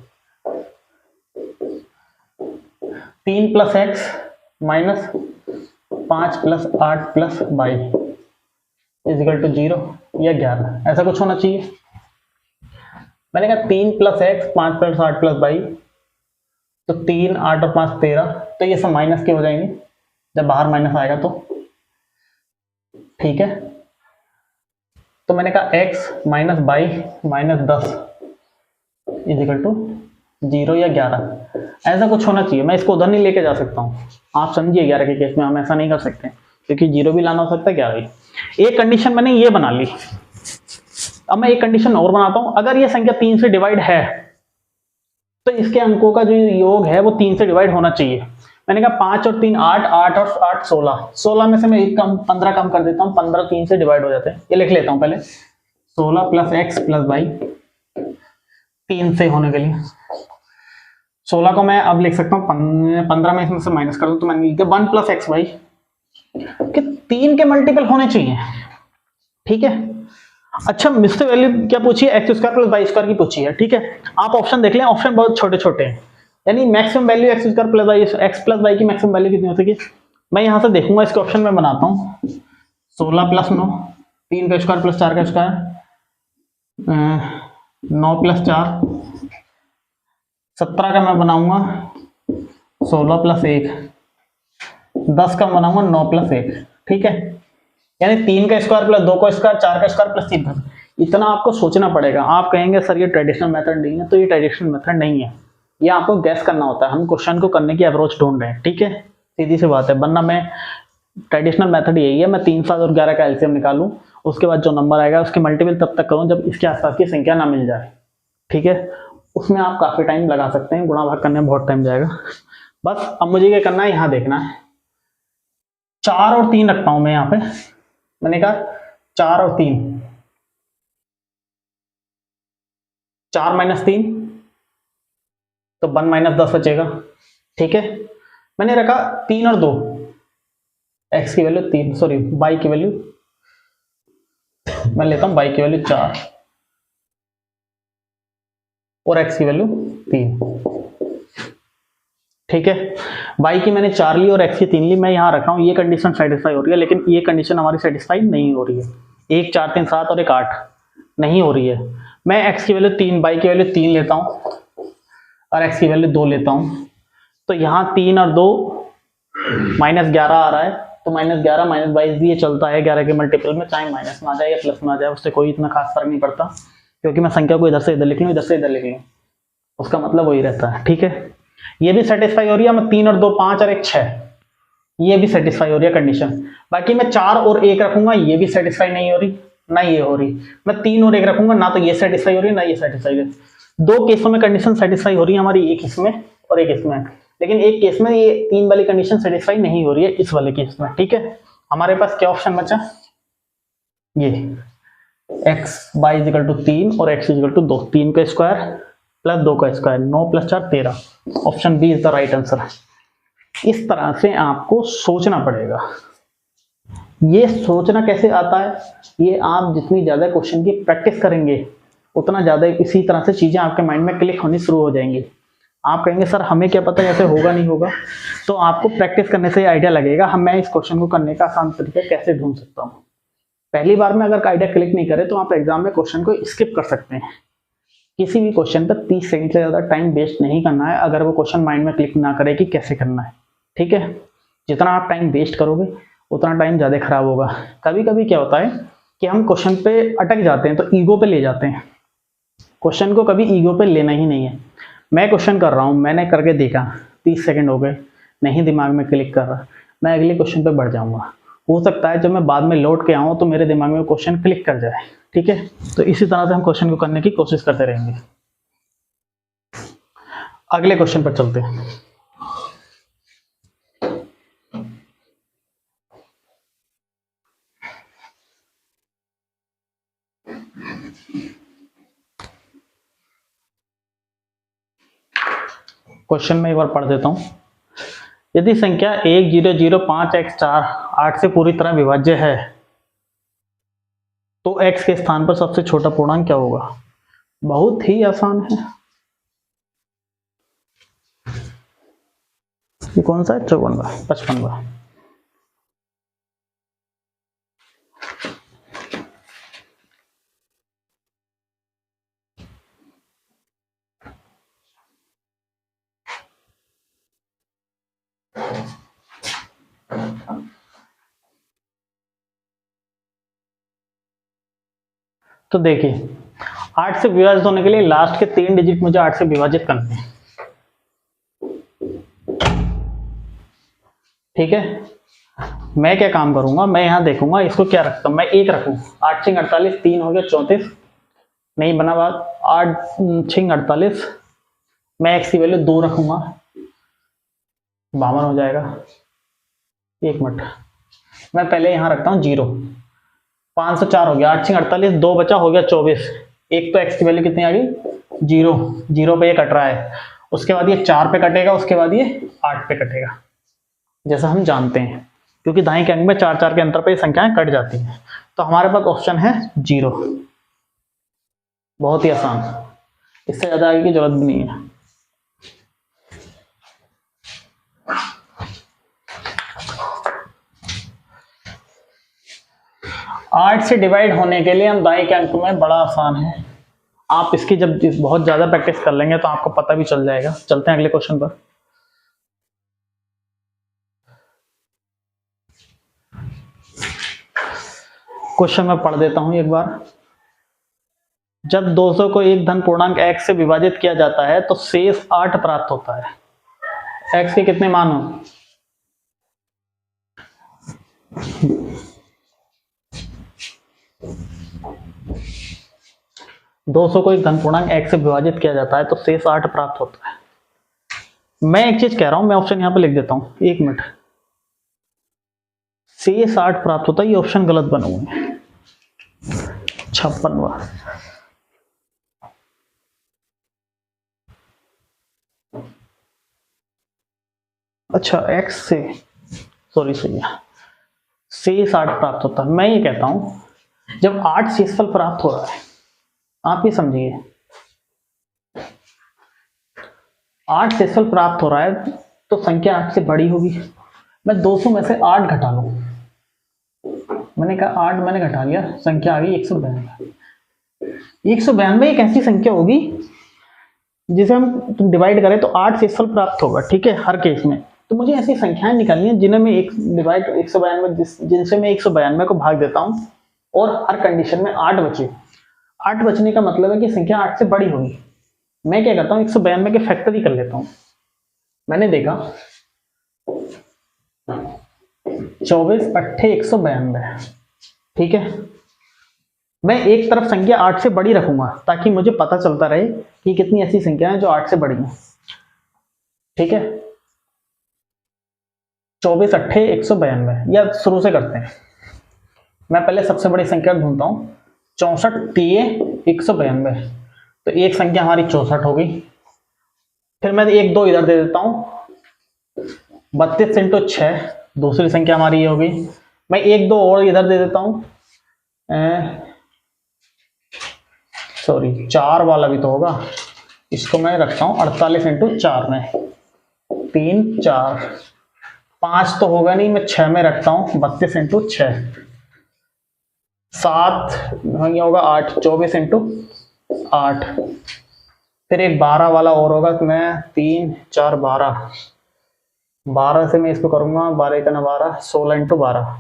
3 plus x minus 5 plus 8 plus y equal to 0 या 11, ऐसा कुछ होना चाहिए। मैंने कहा 3 plus x 5 plus 8 plus y, तो 3 8 और 5 13, तो ये सब माइनस के हो जाएंगे जब बाहर माइनस आएगा तो। ठीक है, तो मैंने कहा x minus by minus 10 equal to 0 या 11, ऐसा कुछ होना चाहिए। मैं इसको उधर नहीं लेके जा सकता हूँ, आप समझिए 11 के केस में हम ऐसा नहीं कर सकते क्योंकि 0 भी लाना हो सकता है 11 भी। एक कंडीशन मैंने ये बना ली, अब मैं एक कंडीशन और बनाता हूं। अगर ये संख्या 3 से डिवाइड है तो इसके अंकों का जो योग है वो 3 से डिवाइड होना चाहिए। मैंने कहा 5 और 3 8, 8 और 8 16, 16 में से मैं एक कम 15 कम कर देता हूँ, 15 3 से डिवाइड हो जाते हैं। ये लिख लेता हूँ पहले, 16 प्लस एक्स प्लस वाई 3 से होने के लिए। 16 को मैं अब लिख सकता हूँ 15 में इसमें से माइनस कर दूं, तो मैंने लिख दिया 1 प्लस एक्स वाई कि 3 के मल्टीपल होने चाहिए। ठीक है, अच्छा मुझसे वैल्यू क्या पूछी है, x square plus y square की पूछी है। ठीक है, आप ऑप्शन देख लें, ऑप्शन बहुत छोटे छोटे हैं, यानी maximum value x square plus y, x plus y की मैक्सिमम वैल्यू कितनी हो सके। मैं यहां से देखूंगा, इसके ऑप्शन में बनाता हूं 16 प्लस 9, 3 का स्क्वायर प्लस 4 का स्क्वायर, 9 प्लस 4 17 का मैं बनाऊंगा 16 प्लस 1, 10 का बनाऊंगा 9 प्लस 1। ठीक है, यानी 3 का स्क्वायर प्लस 2 का स्क्वायर, 4 का स्क्वायर प्लस 3 का। इतना आपको सोचना पड़ेगा। आप कहेंगे सर ये ट्रेडिशनल मेथड नहीं है, तो ये ट्रेडिशनल मेथड नहीं है, ये आपको गैस करना होता है। हम क्वेश्चन को करने की अप्रोच ढूंढ रहे हैं। ठीक है, सीधी सी बात है, वरना मैं ट्रेडिशनल मेथड यही है, मैं 3 7 और 11 का एलसीएम निकालूं, उसके बाद जो नंबर आएगा उसके मल्टीपल तब तक करूं जब इसके आसपास की संख्या ना मिल जाए। ठीक है, उसमें आप काफी टाइम लगा सकते हैं, गुणा भाग करने में बहुत टाइम जाएगा। बस अब मुझे क्या करना है, यहाँ देखना है 4 और 3 रखता हूं मैं यहाँ पे। मैंने कहा 4 और 3, 4 माइनस 3 तो 1 माइनस 10 बचेगा। ठीक है, मैंने रखा 3 और 2, x की वैल्यू 3, सॉरी y की वैल्यू, मैं लेता हूं y की वैल्यू 4 और x की वैल्यू 3। ठीक है, y की मैंने 4 ली और x की 3 ली, मैं यहां रखा हूं, ये कंडीशन सेटिस्फाई हो रही है, लेकिन ये कंडीशन हमारी सेटिस्फाई नहीं हो रही है। 1 4 3 7 और 1 8 नहीं हो रही है। मैं x की वैल्यू 3, y की वैल्यू 3 लेता हूं और x की वैल्यू 2 लेता हूं, तो यहाँ 3 और 2 माइनस 11 आ रहा है, तो माइनस 11 माइनस 22 भी ये चलता है 11 के मल्टीपल में, चाहे माइनस में आ जाए या प्लस में आ जाए, उससे कोई इतना खास फर्क नहीं पड़ता, क्योंकि मैं संख्या को इधर से इधर लिख लूँ, इधर से इधर लिख लूँ, उसका मतलब वही रहता है। ठीक है, ये भी सेटिस्फाई हो रही है, मैं 3 और 2 5 और 1 6, ये भी सेटिस्फाई हो रही है कंडीशन। बाकी मैं 4 और 1 रखूंगा, ये भी सेटिस्फाई नहीं हो रही, ना ये हो रही। मैं 3 और 1 रखूंगा, ना तो ये सेटिस्फाई हो रही है, ना ये सेटिस्फाई हो रही है। 2 केसों में कंडीशन सेटिस्फाई हो रही है हमारी, एक इसमें और एक इसमें, लेकिन एक केस में ये 3 वाली कंडीशन सेटिस्फाई नहीं हो रही है, इस वाले केस में। ठीक है, हमारे पास क्या ऑप्शन बचा, ये x y इजिकल टू 3 और x इजिकल टू 2, 3 का स्क्वायर प्लस 2 का square, 9 plus 4 13। Option B is the right answer. इस तरह से आपको सोचना पड़ेगा। ये सोचना कैसे आता है, ये आप जितनी ज़्यादा क्वेश्चन की प्रैक्टिस करेंगे उतना ज़्यादा इसी तरह से चीज़ें आपके माइंड में क्लिक होनी शुरू हो जाएंगी। आप कहेंगे सर हमें क्या पता ऐसे होगा नहीं होगा, तो आपको प्रैक्टिस करने से आइडिया लगेगा हम मैं इस क्वेश्चन को करने का आसान तरीका कैसे ढूंढ सकता हूँ। पहली बार में अगर आइडिया क्लिक नहीं करे तो आप एग्जाम में क्वेश्चन को स्किप कर सकते हैं। किसी भी क्वेश्चन पर 30 सेकंड से ज़्यादा टाइम वेस्ट नहीं करना है अगर वो क्वेश्चन माइंड में क्लिक ना करे कि कैसे करना है। ठीक है, जितना आप टाइम वेस्ट करोगे उतना टाइम ज़्यादा खराब होगा। कभी कभी क्या होता है कि हम क्वेश्चन पे अटक जाते हैं तो ईगो पे ले जाते हैं। क्वेश्चन को कभी ईगो पे लेना ही नहीं है। मैं क्वेश्चन कर रहा हूँ, मैंने करके देखा, 30 सेकंड हो गए, नहीं दिमाग में क्लिक कर रहा, मैं अगले क्वेश्चन पे बढ़ जाऊँगा। हो सकता है जब मैं बाद में लौट के आऊँ तो मेरे दिमाग में क्वेश्चन क्लिक कर जाए। ठीक है, तो इसी तरह से हम क्वेश्चन को करने की कोशिश करते रहेंगे। अगले क्वेश्चन पर चलते हैं। क्वेश्चन में एक बार पढ़ देता हूं। यदि संख्या 1005x4 8 से पूरी तरह विभाज्य है तो x के स्थान पर सबसे छोटा पूर्णांक क्या होगा। बहुत ही आसान है। ये कौन सा है, 54वां 55वां। तो देखिए 8 से विभाजित होने के लिए लास्ट के 3 डिजिट मुझे 8 से विभाजित करने हैं। ठीक है, मैं क्या काम करूंगा, मैं यहां देखूंगा इसको क्या रखता हूं, मैं 1 रखूं। 8 6 48, 3 हो गया 34, नहीं बना बात। 8 6 48, मैं x की वैल्यू 2 रखूंगा, 52 हो जाएगा। 1 मिनट, मैं पहले यहां रखता हूं 0। 504 हो गया, 8 6 48, 2 बचा, हो गया 24। एक तो x की वैल्यू कितनी आ गई, 0, 0 पे ये कट रहा है, उसके बाद ये 4 पे कटेगा, उसके बाद ये 8 पे कटेगा, जैसा हम जानते हैं, क्योंकि दाएं के अंक में 4 4 के अंतर पे ये संख्याएं कट जाती हैं। तो हमारे पास ऑप्शन है 0। बहुत ही आसान, इससे ज्यादा आगे की जरूरत भी नहीं है। आठ से डिवाइड होने के लिए हम दाएं के अंक में, बड़ा आसान है। आप इसकी जब बहुत ज्यादा प्रैक्टिस कर लेंगे तो आपको पता भी चल जाएगा। चलते हैं अगले क्वेश्चन पर। क्वेश्चन में पढ़ देता हूं एक बार। जब 200 को एक धन पूर्णांक x से विभाजित किया जाता है तो शेष 8 प्राप्त होता है। x के कितने मान हो, दो सौ को एक धन पूर्णांक x से विभाजित किया जाता है तो शेष 8 प्राप्त होता है। मैं एक चीज कह रहा हूं, मैं ऑप्शन यहां पे लिख देता हूं, 1 मिनट। शेष 8 प्राप्त होता है, ये ऑप्शन गलत बने हुए हैं। 56वां, अच्छा x से, सॉरी सही है, शेष 8 प्राप्त होता है। मैं ये कहता हूं जब 8 शेषफल प्राप्त हो रहा है, आप ये समझिए 8 शेषफल प्राप्त हो रहा है तो संख्या 8 से बड़ी होगी। मैं 200 में से 8 घटा लूं, मैंने कहा 8 मैंने घटा लिया, संख्या आ गई 192। 192 एक ऐसी संख्या होगी जिसे हम डिवाइड करें तो 8 शेषफल प्राप्त होगा। ठीक है, हर केस में। तो मुझे ऐसी संख्याएं निकालनी है जिन्हें मैं 192 जिनसे मैं 192 को भाग देता हूं और हर कंडीशन में 8 बचे। 8 बचने का मतलब है कि संख्या 8 से बड़ी होगी। मैं क्या करता हूँ, 192 के फैक्टर ही कर लेता हूँ। मैंने देखा 24 8 192। ठीक है, मैं एक तरफ संख्या 8 से बड़ी रखूंगा ताकि मुझे पता चलता रहे कि कितनी ऐसी संख्या है जो 8 से बड़ी है। ठीक है, 24 अट्ठे 192, या शुरू से करते हैं। मैं पहले सबसे बड़ी संख्या ढूंढता हूँ। 64 तिये 192, तो एक संख्या हमारी 64 होगी। फिर मैं 1 2 इधर दे देता हूँ। 32 इंटू 6 दूसरी संख्या हमारी ये होगी। मैं 1 2 और इधर दे देता हूँ। सॉरी 4 वाला भी तो होगा, इसको मैं रखता हूँ 48 इंटू 4 में। 3 4 5 तो होगा नहीं, मैं 6 में रखता हूँ। 32 इंटू 6 7 ये होगा 8। 24 इंटू 8। फिर एक 12 वाला और होगा, तो मैं 3 4 12। 12 से मैं इसको करूंगा 12 का ना 12, 16 इंटू 12।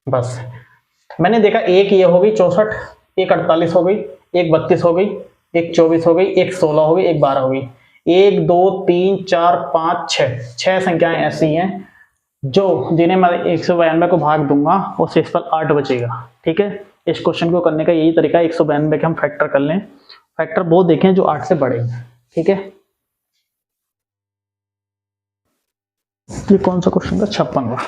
बस मैंने देखा एक ये हो गई 64, एक 48 हो गई, एक 32 हो गई, एक 24 हो गई, एक 16 हो गई, एक 12 हो गई। 1 2 3 4 5 6 संख्याएं ऐसी हैं जो जिन्हें मैं 192 को भाग दूंगा और शेष पर 8 बचेगा। ठीक है, इस क्वेश्चन को करने का यही तरीका है। 192 के हम फैक्टर कर लें। फैक्टर वो देखें जो 8 से बड़े हैं। ठीक है, ये कौन सा क्वेश्चन था? 56वां।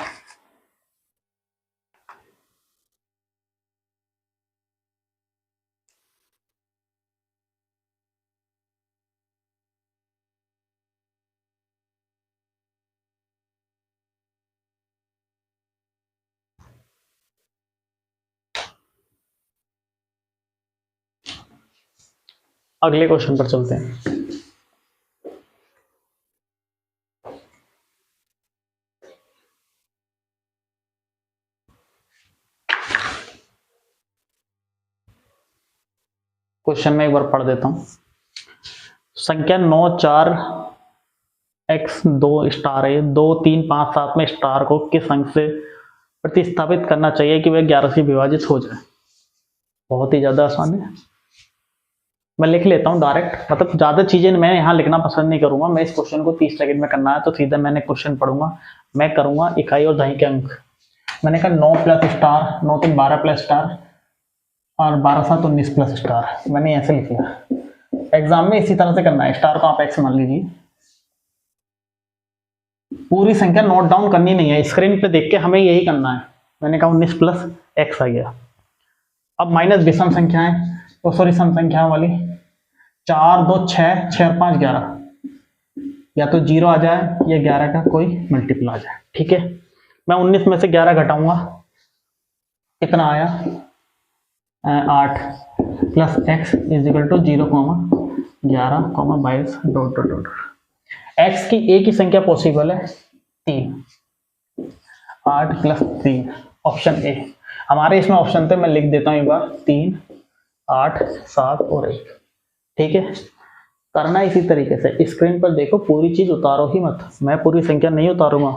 अगले क्वेश्चन पर चलते हैं। क्वेश्चन में एक बार पढ़ देता हूं। संख्या 9 4 x 2 स्टार है, 2 3 5 7 में स्टार को किस अंक से प्रतिस्थापित करना चाहिए कि वह 11 से विभाजित हो जाए? बहुत ही ज्यादा आसान है। मैं लिख लेता हूँ डायरेक्ट, मतलब ज्यादा चीजें मैं यहाँ लिखना पसंद नहीं करूंगा। मैं इस क्वेश्चन को 30 सेकंड में करना है, तो सीधा मैंने क्वेश्चन पढ़ूंगा। मैं करूंगा इकाई और दहाई के अंक। मैंने कहा 9 प्लस स्टार, 9 3 12 प्लस स्टार, और 12 7 19 प्लस स्टार। मैंने ऐसे लिख लिया। एग्जाम में इसी तरह से करना है। स्टार को आप एक्स मान लीजिए। पूरी संख्या नोट डाउन करनी नहीं है, स्क्रीन पे देख के हमें यही करना है। मैंने कहा 19 प्लस एक्स आ गया। अब माइनस विषम संख्याएं, तो सॉरी सम संख्याओं वाली। 4 2 6 6 और 5 11, या तो 0 आ जाए या 11 का कोई मल्टीपल आ जाए। ठीक है, मैं 19 में से 11 घटाऊंगा, कितना आया? 8 plus x is equal to 0 11 22 dot dot dot. X की एक ही संख्या पॉसिबल है, 3। 8 प्लस 3, ऑप्शन ए। हमारे इसमें ऑप्शन थे, मैं लिख देता हूँ एक बार। 3 8 7 और 1। ठीक है, करना इसी तरीके से। स्क्रीन पर देखो, पूरी चीज उतारो ही मत। मैं पूरी संख्या नहीं उतारूंगा,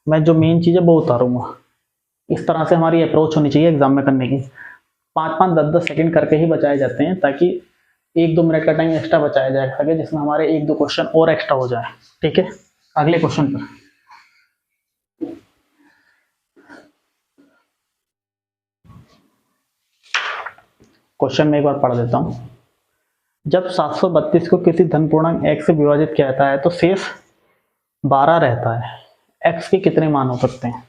मैं जो मेन चीज है वो उतारूंगा। इस तरह से हमारी अप्रोच होनी चाहिए एग्जाम में करने की। 5 10 10 सेकंड करके ही बचाए जाते हैं, ताकि 1 2 मिनट का टाइम एक्स्ट्रा बचाया जाए सके, जिसमें हमारे 1 2 क्वेश्चन और एक्स्ट्रा हो जाए। ठीक है, अगले क्वेश्चन पर। क्वेश्चन में एक बार पढ़ देता हूं। जब 732 को किसी धन पूर्णांक x से विभाजित किया जाता है तो शेष 12 रहता है। x के कितने मान हो सकते हैं?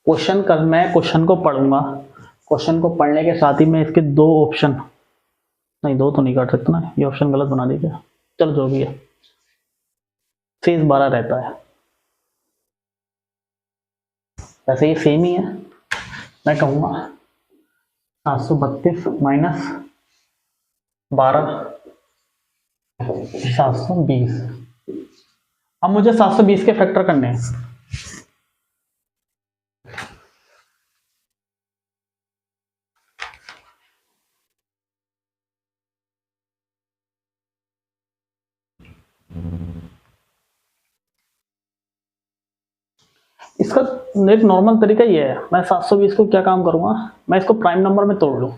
मैं क्वेश्चन को पढ़ूंगा। क्वेश्चन को पढ़ने के साथ ही मैं इसके 2 ऑप्शन, नहीं 2 तो नहीं काट सकता ना, ये ऑप्शन गलत बना दीजिए। चलो जो भी है, शेष 12 रहता है। वैसे ये सेम ही है। मैं कहूंगा 732 माइनस 12 720। अब मुझे 720 के फैक्टर करने हैं। इसका एक नॉर्मल तरीका ये है, मैं 720 को क्या काम करूंगा, मैं इसको प्राइम नंबर में तोड़ लूं।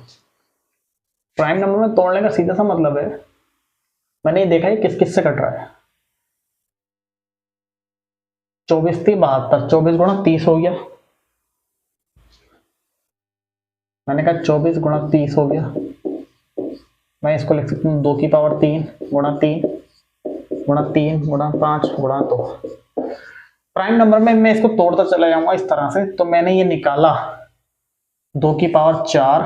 प्राइम नंबर में तोड़ने का सीधा सा मतलब है, मैंने ये देखा है किस किस से कट रहा है। 24 थी 72, 24 गुणा 30 हो गया, मैंने कहा 24 गुणा 30 हो गया। मैं इसको लिख सकता हूँ 2 की पावर 3 गुणा 3 गुणा 3 गुणा 5 गुणा 2। प्राइम नंबर में मैं इसको तोड़ता चला जाऊंगा इस तरह से, तो मैंने ये निकाला 2 की पावर 4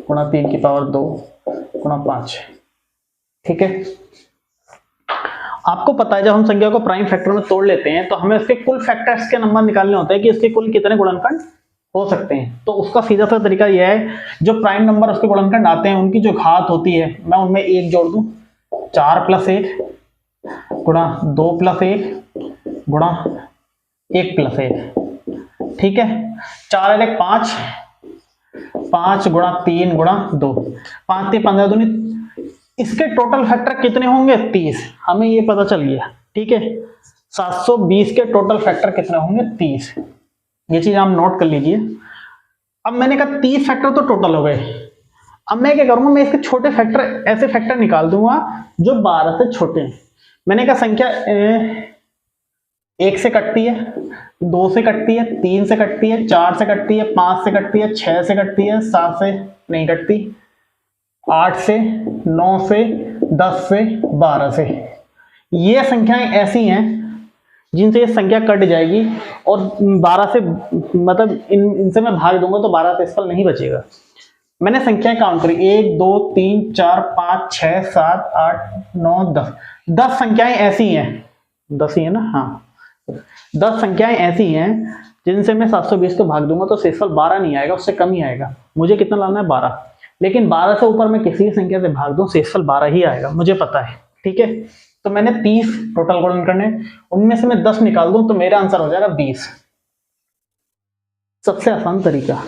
गुणा 3 की पावर 2 गुणा 5। ठीक है, आपको पता है जब हम संख्या को प्राइम फैक्टर में तोड़ लेते हैं तो हमें उसके कुल फैक्टर्स के नंबर निकालने होते हैं कि इसके कुल कितने गुणनखंड हो सकते हैं। तो उसका सीधा सा तरीका यह है, जो प्राइम नंबर उसके गुणनखंड आते हैं उनकी जो घात होती है मैं उनमें 1 जोड़ दूं, 4 + 1 गुणा 2 + 1 गुणा 1 + 1। ठीक है, 4 × 1 5, 5 गुणा 3 गुणा 2, 5 × 15 दूनी। इसके टोटल फैक्टर कितने होंगे? 30। हमें ये पता चल गया। ठीक है, 720 के टोटल फैक्टर कितने होंगे? 30। ये चीज आप नोट कर लीजिए। अब मैंने कहा 30 फैक्टर तो टोटल हो गए। अब मैं क्या करूंगा, मैं इसके छोटे फैक्टर, ऐसे फैक्टर निकाल दूंगा जो 12 से छोटे हैं। मैंने कहा संख्या 1 से कटती है, 2 से कटती है, 3 से कटती है, 4 से कटती है, 5 से कटती है, 6 से कटती है, 7 से नहीं कटती, 8 से, 9 से, 10 से, 12 से। ये संख्याएं ऐसी हैं जिनसे ये संख्या कट जाएगी और 12 से, मतलब इनसे मैं भाग दूंगा तो 12 से इस पर नहीं बचेगा। मैंने संख्याएं काउंट करी, 1 2 3 4 5 6 7 8 9 10। 10 संख्याएं ऐसी हैं, 10 ही है ना, हाँ, 10 संख्याएं ऐसी हैं जिनसे मैं 720 को भाग दूंगा तो शेषफल 12 नहीं आएगा, उससे कम ही आएगा। मुझे कितना लाना है? 12। लेकिन 12 से ऊपर मैं किसी भी संख्या से भाग दूं शेषफल 12 ही आएगा, मुझे पता है। ठीक है, तो मैंने 30 टोटल गुणनखंड है, उनमें से मैं 10 निकाल दूं तो मेरा आंसर हो जाएगा 20। सबसे आसान तरीका।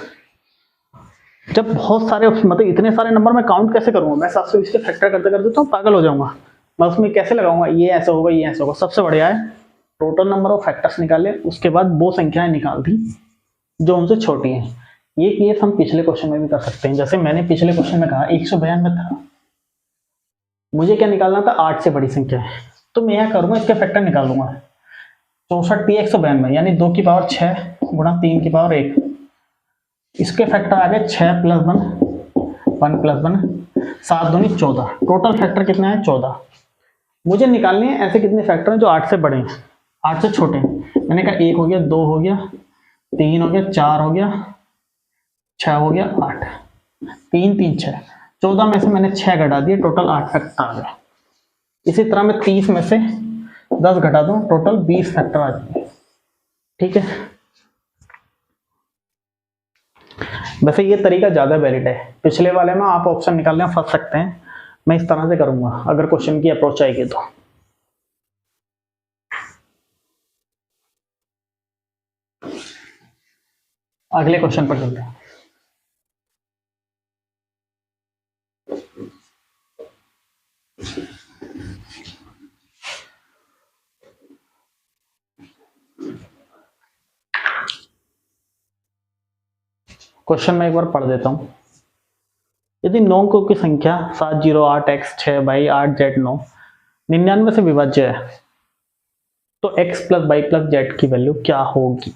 जब बहुत सारे, मतलब इतने सारे नंबर मैं काउंट कैसे करूंगा? मैं 720 के फैक्टर करते करते तो पागल हो जाऊंगा। मैं उसमें कैसे लगाऊंगा? ये ऐसे होगा, ये ऐसे होगा। सबसे बढ़िया है टोटल नंबर ऑफ फैक्टर्स निकाले, उसके बाद वो संख्याएं निकाल दी जो उनसे छोटी हैं। ये केस हम पिछले क्वेश्चन में भी कर सकते हैं। जैसे मैंने पिछले क्वेश्चन में कहा 192 था, मुझे क्या निकालना था? 8 से बड़ी संख्या है, तो मैं यह करूंगा इसके फैक्टर निकालूंगा। 64 × 192 यानी 2 की पावर 6 गुणा 3 की पावर 1। इसके फैक्टर आ गए 6 + 1 1 + 1 7 दूनी 14। टोटल फैक्टर कितना है? 14। मुझे निकालने हैं ऐसे कितने फैक्टर हैं जो 8 से बड़े हैं, 8 से छोटे हैं। मैंने कहा 1 हो गया, 2 हो गया, 3 हो गया, 4 हो गया, 6 हो गया, 8। 3 3 6, 14 में से मैंने 6 घटा दिए, टोटल 8 फैक्टर आ गए। इसी तरह मैं 30 में से 10 घटा दूं, टोटल 20 फैक्टर आ जाएंगे। ठीक है, वैसे ये तरीका ज्यादा वैलिड है। पिछले वाले में आप ऑप्शन निकालने में फंस सकते हैं, मैं इस तरह से करूंगा अगर क्वेश्चन की अप्रोच आएगी तो। अगले क्वेश्चन पर चलते हैं। क्वेश्चन में एक बार पढ़ देता हूं। यदि 9 अंकों की संख्या 708x 6/8z9 99 से विभाज्य है तो x + y + z की वैल्यू क्या होगी?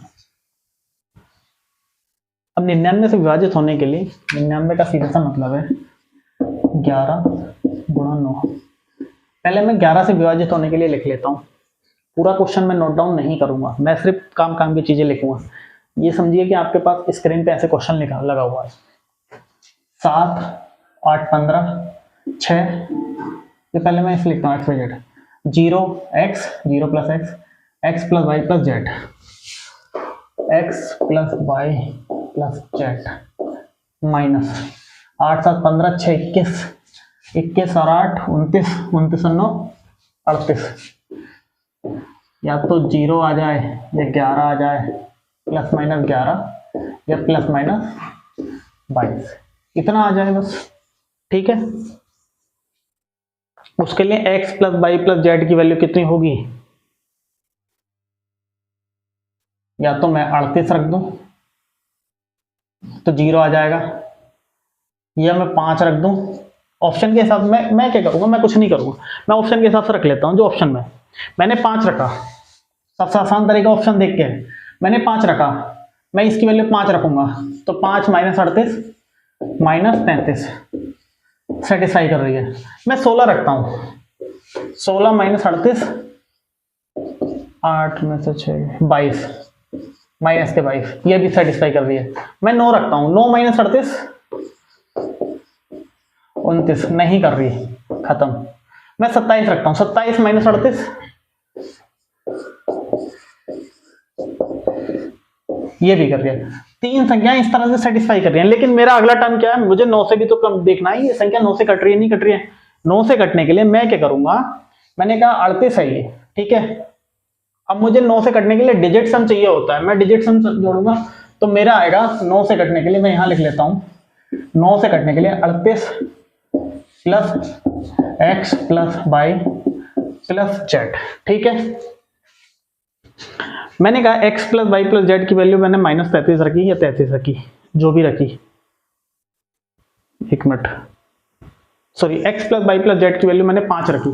अब 99 से विभाजित होने के लिए 99 का सीधा सा मतलब है 11 × 9। पहले मैं 11 से विभाजित होने के लिए लिख लेता हूं। पूरा क्वेश्चन मैं नोट डाउन नहीं करूंगा, मैं सिर्फ काम की चीजें लिखूंगा। ये समझिए कि आपके पास स्क्रीन पे ऐसे क्वेश्चन लगा हुआ है। 7 8 15 6, ये पहले मैं इसे लिखता हूँ x y z, 0x 0 + x, x + y + z, x + y + z minus 8 7 15 6 21, 21 और 8 29, 29 और 9 38। या तो 0 आ जाए या 11 आ जाए, ± 11 या ± 22, इतना आ जाए बस। ठीक है, उसके लिए x + y + z की वैल्यू कितनी होगी? या तो मैं 38 रख दूं तो 0 आ जाएगा, या मैं 5 रख दूं। ऑप्शन के हिसाब से मैं क्या करूंगा? मैं कुछ नहीं करूंगा, मैं ऑप्शन के हिसाब से रख लेता हूं। जो ऑप्शन में मैंने 5 रखा, सबसे आसान तरीका ऑप्शन देख के, मैंने 5 रखा, मैं इसकी वैल्यू 5 रखूंगा तो 5 - 38 -33 सेटिस्फाई कर रही है। मैं 16 रखता हूँ, 16 माइनस 38, 8 में से 6 22, माइनस के 22, ये भी सेटिस्फाई कर रही है। मैं 9 रखता हूँ, 9 माइनस 38 29, नहीं कर रही, खत्म। मैं 27 रखता हूँ, 27 माइनस 38, ये भी कर रही है। 3 संख्याएं इस तरह से सेटिस्फाई कर रही हैं। लेकिन मेरा अगला टर्म क्या है, मुझे 9 से भी तो कम देखना है, ये संख्या 9 से कट रही है नहीं कट रही है। 9 से कटने के लिए मैं क्या करूंगा, मैंने कहा 38 है ये, ठीक है। अब मुझे 9 से कटने के लिए डिजिट सम चाहिए होता है, मैं डिजिट सम जोड़ूंगा तो मेरा आएगा 9 से कटने के लिए, मैं यहां लिख लेता हूं, 9 से कटने के लिए 38 plus x plus y plus z, ठीक है। मैंने कहा x plus y plus z की वैल्यू मैंने -33 रखी या 33 रखी, जो भी रखी, एक minute, sorry, x plus y plus z की वैल्यू मैंने 5 रखी।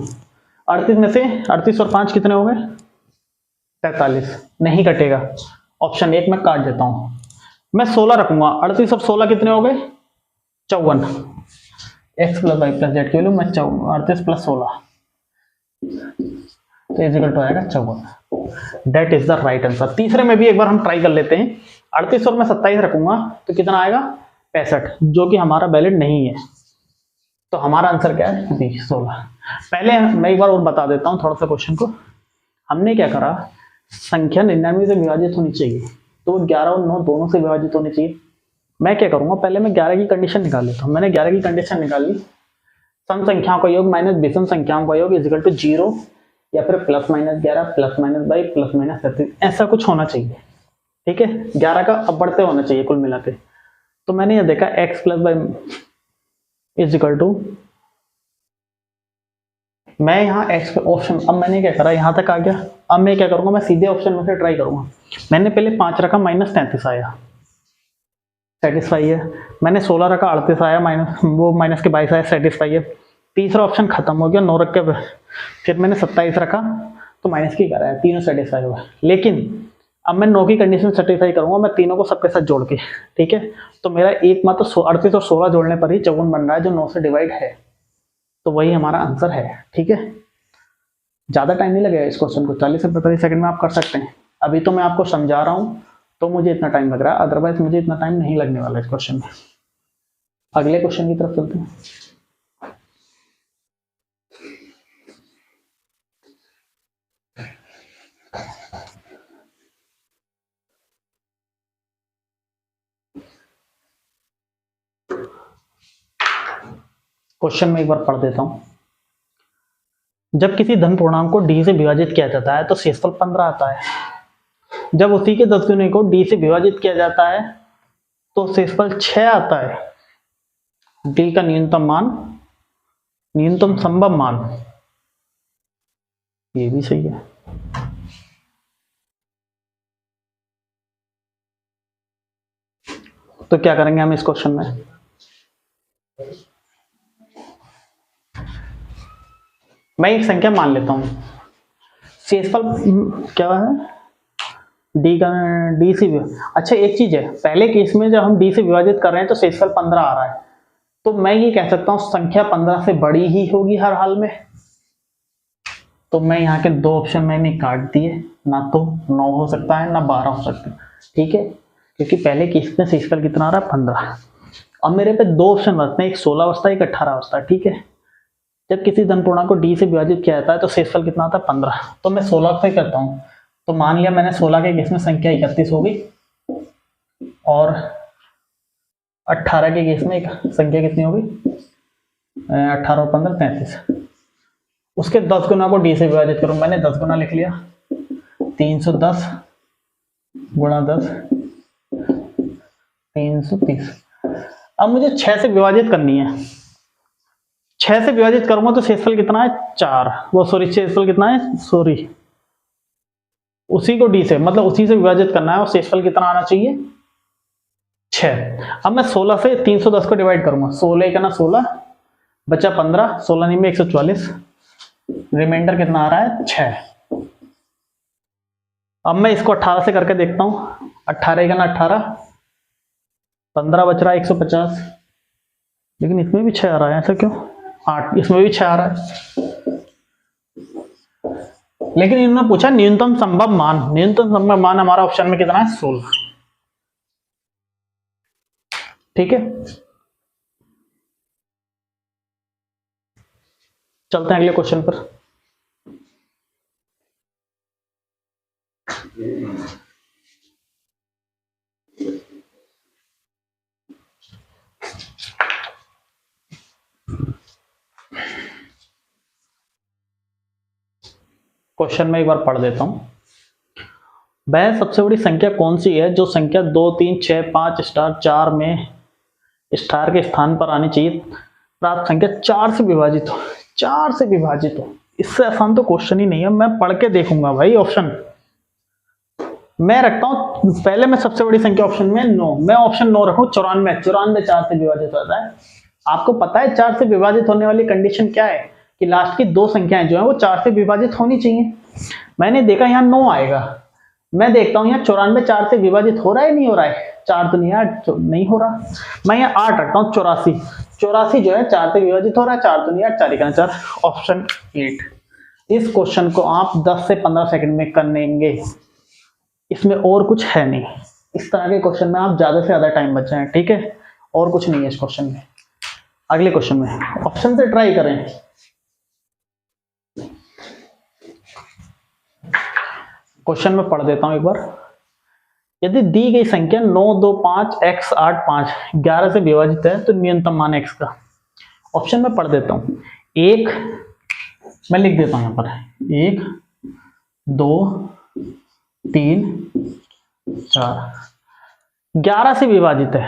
38 में से 38 और 5 कितने हो गए, 43, नहीं कटेगा। ऑप्शन 1 में काट देता हूं। मैं 16 रखूंगा, 38 और 16 कितने हो गए, 54। x plus y plus z की वैल्यू मैं 38 प्लस 16 तो इजिकल टू आएगा 54। That is the right answer. तीसरे में भी एक बार हम ट्राई कर लेते हैं। 38 और मैं 27 रखूंगा तो कितना आएगा, 65, जो कि हमारा वैलिड नहीं है। तो हमारा आंसर क्या है, बी 16। पहले मैं एक बार और बता देता हूं थोड़ा सा क्वेश्चन को। हमने क्या करा, संख्या 99 से विभाजित होनी चाहिए, तो 11 और 9 दोनों से विभाजित होनी चाहिए। मैं क्या करूंगा, पहले मैं 11 की कंडीशन निकाल लेता हूं। मैंने 11 की कंडीशन निकाली, सम संख्याओं का योग माइनस विषम संख्याओं का योग इजिकल टू 0 या फिर +-11 +-22 +-33, ऐसा कुछ होना चाहिए, ठीक है। 11 का अब बढ़ते होना चाहिए कुल मिला के। तो मैंने ये देखा x plus y equal to, मैं यहाँ x ऑप्शन, अब मैंने क्या करा, यहाँ तक आ गया। अब मैं क्या करूंगा, मैं सीधे ऑप्शन में से ट्राई करूंगा। मैंने पहले 5 रखा, -33 आया, सेटिस्फाई है। मैंने 16 रखा, 38 आया, माइनस के 22 आया, सेटिस्फाई है। तीसरा ऑप्शन खत्म हो गया, 9 रख के फिर मैंने 27 रखा तो माइनस की कर रहा है, तीनों सेटिस्फाई हुआ। लेकिन अब मैं 9 की कंडीशन सेटिस्फाई करूंगा, मैं तीनों को सबके साथ जोड़ के, ठीक है। तो मेरा एक मात्र 38 और 16 जोड़ने पर ही 54 बन रहा है, जो 9 से डिवाइड है। तो वही हमारा आंसर है, ठीक है। ज्यादा टाइम नहीं लगेगा इस क्वेश्चन को, 40 से 45 सेकंड में आप कर सकते हैं। अभी तो मैं आपको समझा रहा हूं तो मुझे इतना टाइम लग रहा है, अदरवाइज मुझे इतना टाइम नहीं लगने वाला इस क्वेश्चन में। अगले क्वेश्चन की तरफ चलते हैं। क्वेश्चन में एक बार पढ़ देता हूं। जब किसी धन पूर्णांक को d से विभाजित किया जाता है तो शेषफल 15 आता है। जब उसी के 10 गुने को d से विभाजित किया जाता है तो शेषफल 6 आता है। d का न्यूनतम मान, न्यूनतम संभव मान, ये भी सही है। तो क्या करेंगे हम इस क्वेश्चन में, मैं एक संख्या मान लेता हूं, शेषफल क्या है, डी का डी से, अच्छा एक चीज है, पहले केस में जब हम डी से विभाजित कर रहे हैं तो शेषफल 15 आ रहा है, तो मैं ये कह सकता हूं संख्या 15 से बड़ी ही होगी हर हाल में। तो मैं यहाँ के 2 ऑप्शन मैंने काट दिए, ना तो 9 हो सकता है ना 12 हो सकता है, ठीक है, क्योंकि पहले केस में शेषफल कितना आ रहा है, 15। अब मेरे पे 2 ऑप्शन बचते हैं, एक 16 बचता है, एक 18 बचता है, ठीक है। जब किसी धन पूर्णांक को डी से विभाजित किया जाता है तो शेषफल कितना आता है, 15। तो मैं 16 से करता हूँ, तो मान लिया मैंने 16 के केस में संख्या 31 होगी और 18 के केस में एक संख्या कितनी होगी, 18 और 15 33। उसके 10 गुना को डी से विभाजित करूँ, मैंने 10 गुना लिख लिया, 310 गुणा 10 330। अब मुझे 6 से विभाजित करनी है, 6 से विभाजित करूंगा तो शेषफल कितना है, 4, वो सॉरी शेषफल कितना है, सॉरी उसी को डी से, मतलब उसी से विभाजित करना है और शेषफल कितना आना चाहिए, 6। अब मैं 16 से 310 को डिवाइड करूंगा, 16 का ना 16 बचा 15, 16 नहीं में 144, रिमाइंडर कितना आ रहा है, 6। अब मैं इसको 18 से करके देखता हूं, 18 का ना 18, 15 बच रहा है 150, लेकिन इसमें भी 6 आ रहा है, ऐसा क्यों? 8, इसमें भी 6 आ रहा है। लेकिन इन्होंने पूछा न्यूनतम संभव मान। न्यूनतम संभव मान हमारा ऑप्शन में कितना है? 16। ठीक है, चलते हैं अगले क्वेश्चन पर। क्वेश्चन में एक बार पढ़ देता हूं। वह सबसे बड़ी संख्या कौन सी है जो संख्या 2, 3, 6, 5 स्टार 4 में स्टार के स्थान पर आनी चाहिए, प्राप्त संख्या 4 से विभाजित हो। 4 से विभाजित हो, इससे आसान तो क्वेश्चन ही नहीं है। मैं पढ़ के देखूंगा भाई ऑप्शन। मैं रखता हूं पहले, मैं सबसे बड़ी संख्या ऑप्शन में 9, मैं ऑप्शन 9 रखूं। 94, 94 4 से विभाजित होता है। आपको पता है 4 से विभाजित होने वाली कंडीशन क्या है कि लास्ट की 2 संख्याएं जो है वो 4 से विभाजित होनी चाहिए। मैंने देखा यहाँ 9 आएगा, मैं देखता हूँ यहाँ 94 4 से विभाजित हो रहा है, नहीं हो रहा है? 4 तो नहीं यार, नहीं हो रहा। मैं यहाँ 8 रखता हूँ। 84, 84 जो है 4 से विभाजित हो रहा है। 4 तो नहीं यार, 4 का 4, ऑप्शन 8। इस क्वेश्चन को आप 10 से 15 सेकंड में कर लेंगे, इसमें और कुछ है नहीं। इस तरह के क्वेश्चन में आप ज्यादा से ज्यादा टाइम बच जाए, ठीक है? और कुछ नहीं है इस क्वेश्चन में। अगले क्वेश्चन में ऑप्शन से ट्राई करें। क्वेश्चन में पढ़ देता हूं एक बार। यदि दी गई संख्या 9, 2, 5, x 8, 5 11 से विभाजित है तो न्यूनतम मान x का। ऑप्शन में पढ़ देता हूं। 1, मैं लिख देता हूं यहां पर, 1, 2, 3, 4, 11 से विभाजित है।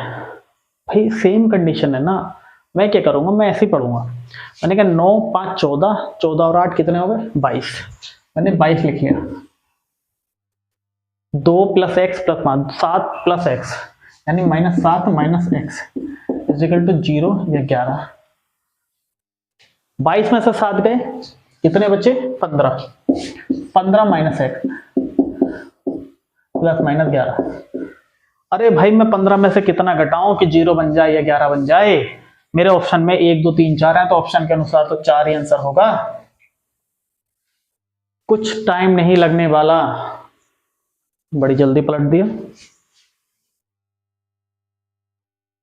भाई सेम कंडीशन है ना, मैं क्या करूंगा, मैं ऐसे ही पढ़ूंगा। मैंने कहा 9, 5, 14, 14 और 8 कितने हो गए? 22। मैंने 22 लिख लिया। 2 + x + 5, 7 + x यानी -7 - x = 0 या 11। 22 में से 7 गए, कितने बचे? 15। 15 - x ± 11। अरे भाई मैं 15 में से कितना घटाऊं कि 0 बन जाए या 11 बन जाए? मेरे ऑप्शन में 1, 2, 3, 4 है, तो ऑप्शन के अनुसार तो 4 ही आंसर होगा। कुछ टाइम नहीं लगने वाला, बड़ी जल्दी पलट दिया।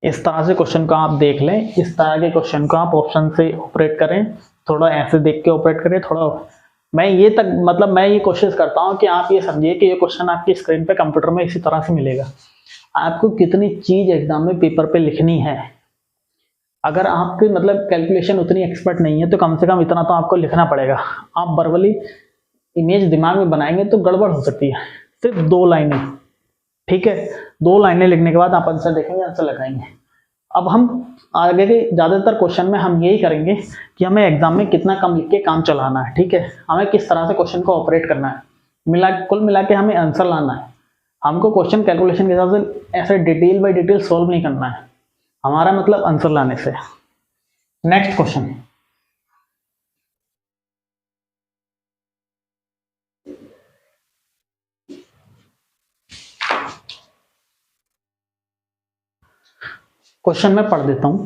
इस तरह से क्वेश्चन को आप देख लें, इस तरह के क्वेश्चन को आप ऑप्शन से ऑपरेट करें, थोड़ा ऐसे देख के ऑपरेट करें थोड़ा। मैं ये कोशिश करता हूं कि आप ये समझिए कि ये क्वेश्चन आपकी स्क्रीन पे कंप्यूटर में इसी तरह से मिलेगा। आपको कितनी चीज एग्जाम में पेपर पे लिखनी है, अगर आपकी कैलकुलेशन उतनी एक्सपर्ट नहीं है तो कम से कम इतना तो आपको लिखना पड़ेगा। आप वर्बली इमेज दिमाग में बनाएंगे तो गड़बड़ हो सकती है। सिर्फ 2 लाइनें, ठीक है? 2 लाइनें लिखने के बाद आप आंसर देखेंगे, आंसर लगाएंगे। अब हम आगे के ज्यादातर क्वेश्चन में हम यही करेंगे कि हमें एग्जाम में कितना कम लिख के काम चलाना है, ठीक है? हमें किस तरह से क्वेश्चन को ऑपरेट करना है, कुल मिला के हमें आंसर लाना है। हमको क्वेश्चन कैलकुलेशन के हिसाब से ऐसे डिटेल बाय डिटेल सॉल्व नहीं करना है, हमारा मतलब आंसर लाने से। Next question. क्वेश्चन में पढ़ देता हूं।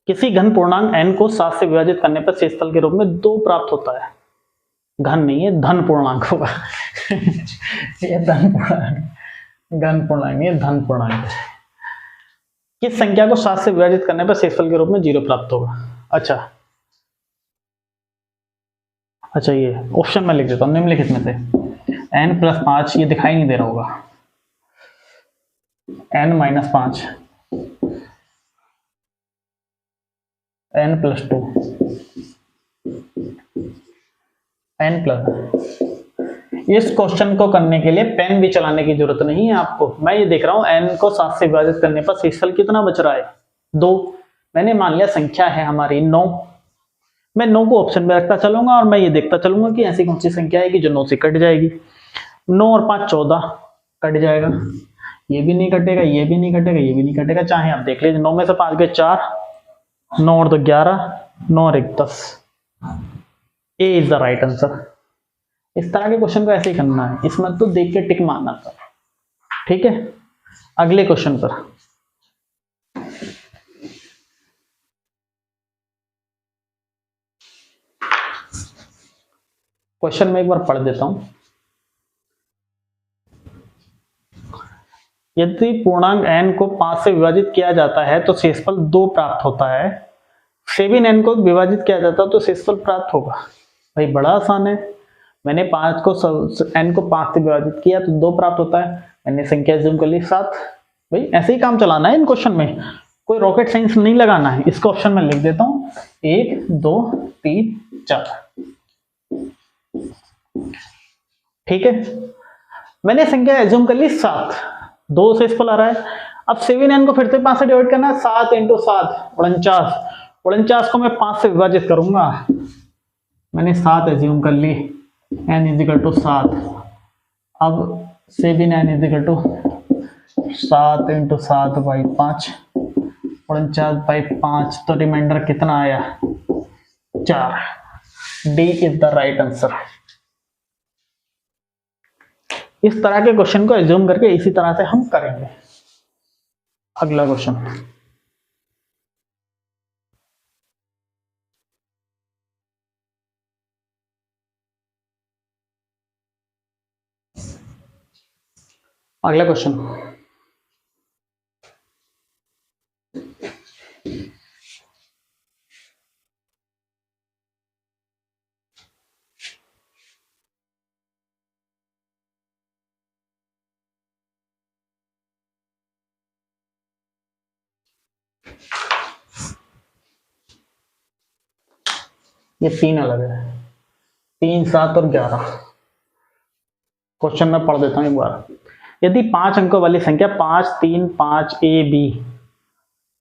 किसी घन पूर्णांक n को 7 से विभाजित करने पर शेषफल के रूप में 2 प्राप्त होता है। घन नहीं है, धन पूर्णांक होगा। ये धन पूर्णांक, घन पूर्णांक, ये धन पूर्णांक है। किस संख्या को 7 से विभाजित करने पर शेषफल के रूप में 0 प्राप्त होगा? अच्छा ये ऑप्शन में लिख देता हूं निम्नलिखित में से n + 5, ये दिखाई नहीं दे रहा होगा, n - 5, n + 2, n +। इस क्वेश्चन को करने के लिए पेन भी चलाने की जरूरत नहीं है आपको। मैं ये देख रहा हूं n को 7 से विभाजित करने पर शेषफल कितना बच रहा है? 2। मैंने मान लिया संख्या है हमारी 9, मैं 9 को ऑप्शन में रखता चलूंगा और मैं ये देखता चलूंगा कि ऐसी कौन सी संख्या है कि जो 9 से कट जाएगी। 9 और 5 14, कट जाएगा। ये भी नहीं कटेगा, ये भी नहीं कटेगा, ये भी नहीं कटेगा। चाहे आप देख लीजिए, 9 में से 5 गए 4, 9 और 2 11, 9 और 1 10। ए इज द राइट आंसर। इस तरह के क्वेश्चन को ऐसे ही करना है, इसमें तो देख के टिक मारना था, ठीक है? अगले क्वेश्चन पर। क्वेश्चन में एक बार पढ़ देता हूं। यदि पूर्णांक n को 5 से विभाजित किया जाता है तो शेषफल 2 प्राप्त होता है। सेविन n को विभाजित किया जाता है तो शेषफल प्राप्त होगा। भाई बड़ा आसान है, मैंने 5 को n को 5 से विभाजित किया तो 2 प्राप्त होता है, मैंने संख्या जूम कर ली 7। भाई ऐसे ही काम चलाना है इन क्वेश्चन में, कोई रॉकेट साइंस नहीं लगाना है। इसको ऑप्शन में लिख देता हूं 1 2 3 4। ठीक है, मैंने संख्या एज्यूम कर ली 7, 2 शेषफल आ रहा है। अब 7n को फिर से 5 से डिवाइड करना है, 7 × 7 49, 49 को मैं 5 से विभाजित करूंगा। मैंने 7 एज्यूम कर ली, n = 7। अब 7n = 7 × 7/5, 49/5, तो रिमाइंडर कितना आया 4। D is the right answer. इस तरह के क्वेश्चन को एज्यूम करके इसी तरह से हम करेंगे। अगला क्वेश्चन, अगला क्वेश्चन, ये 3 अलग है, 3 7 और 11। क्वेश्चन में पढ़ देता हूं एक बार। यदि 5 अंकों वाली संख्या 5 3 5 a b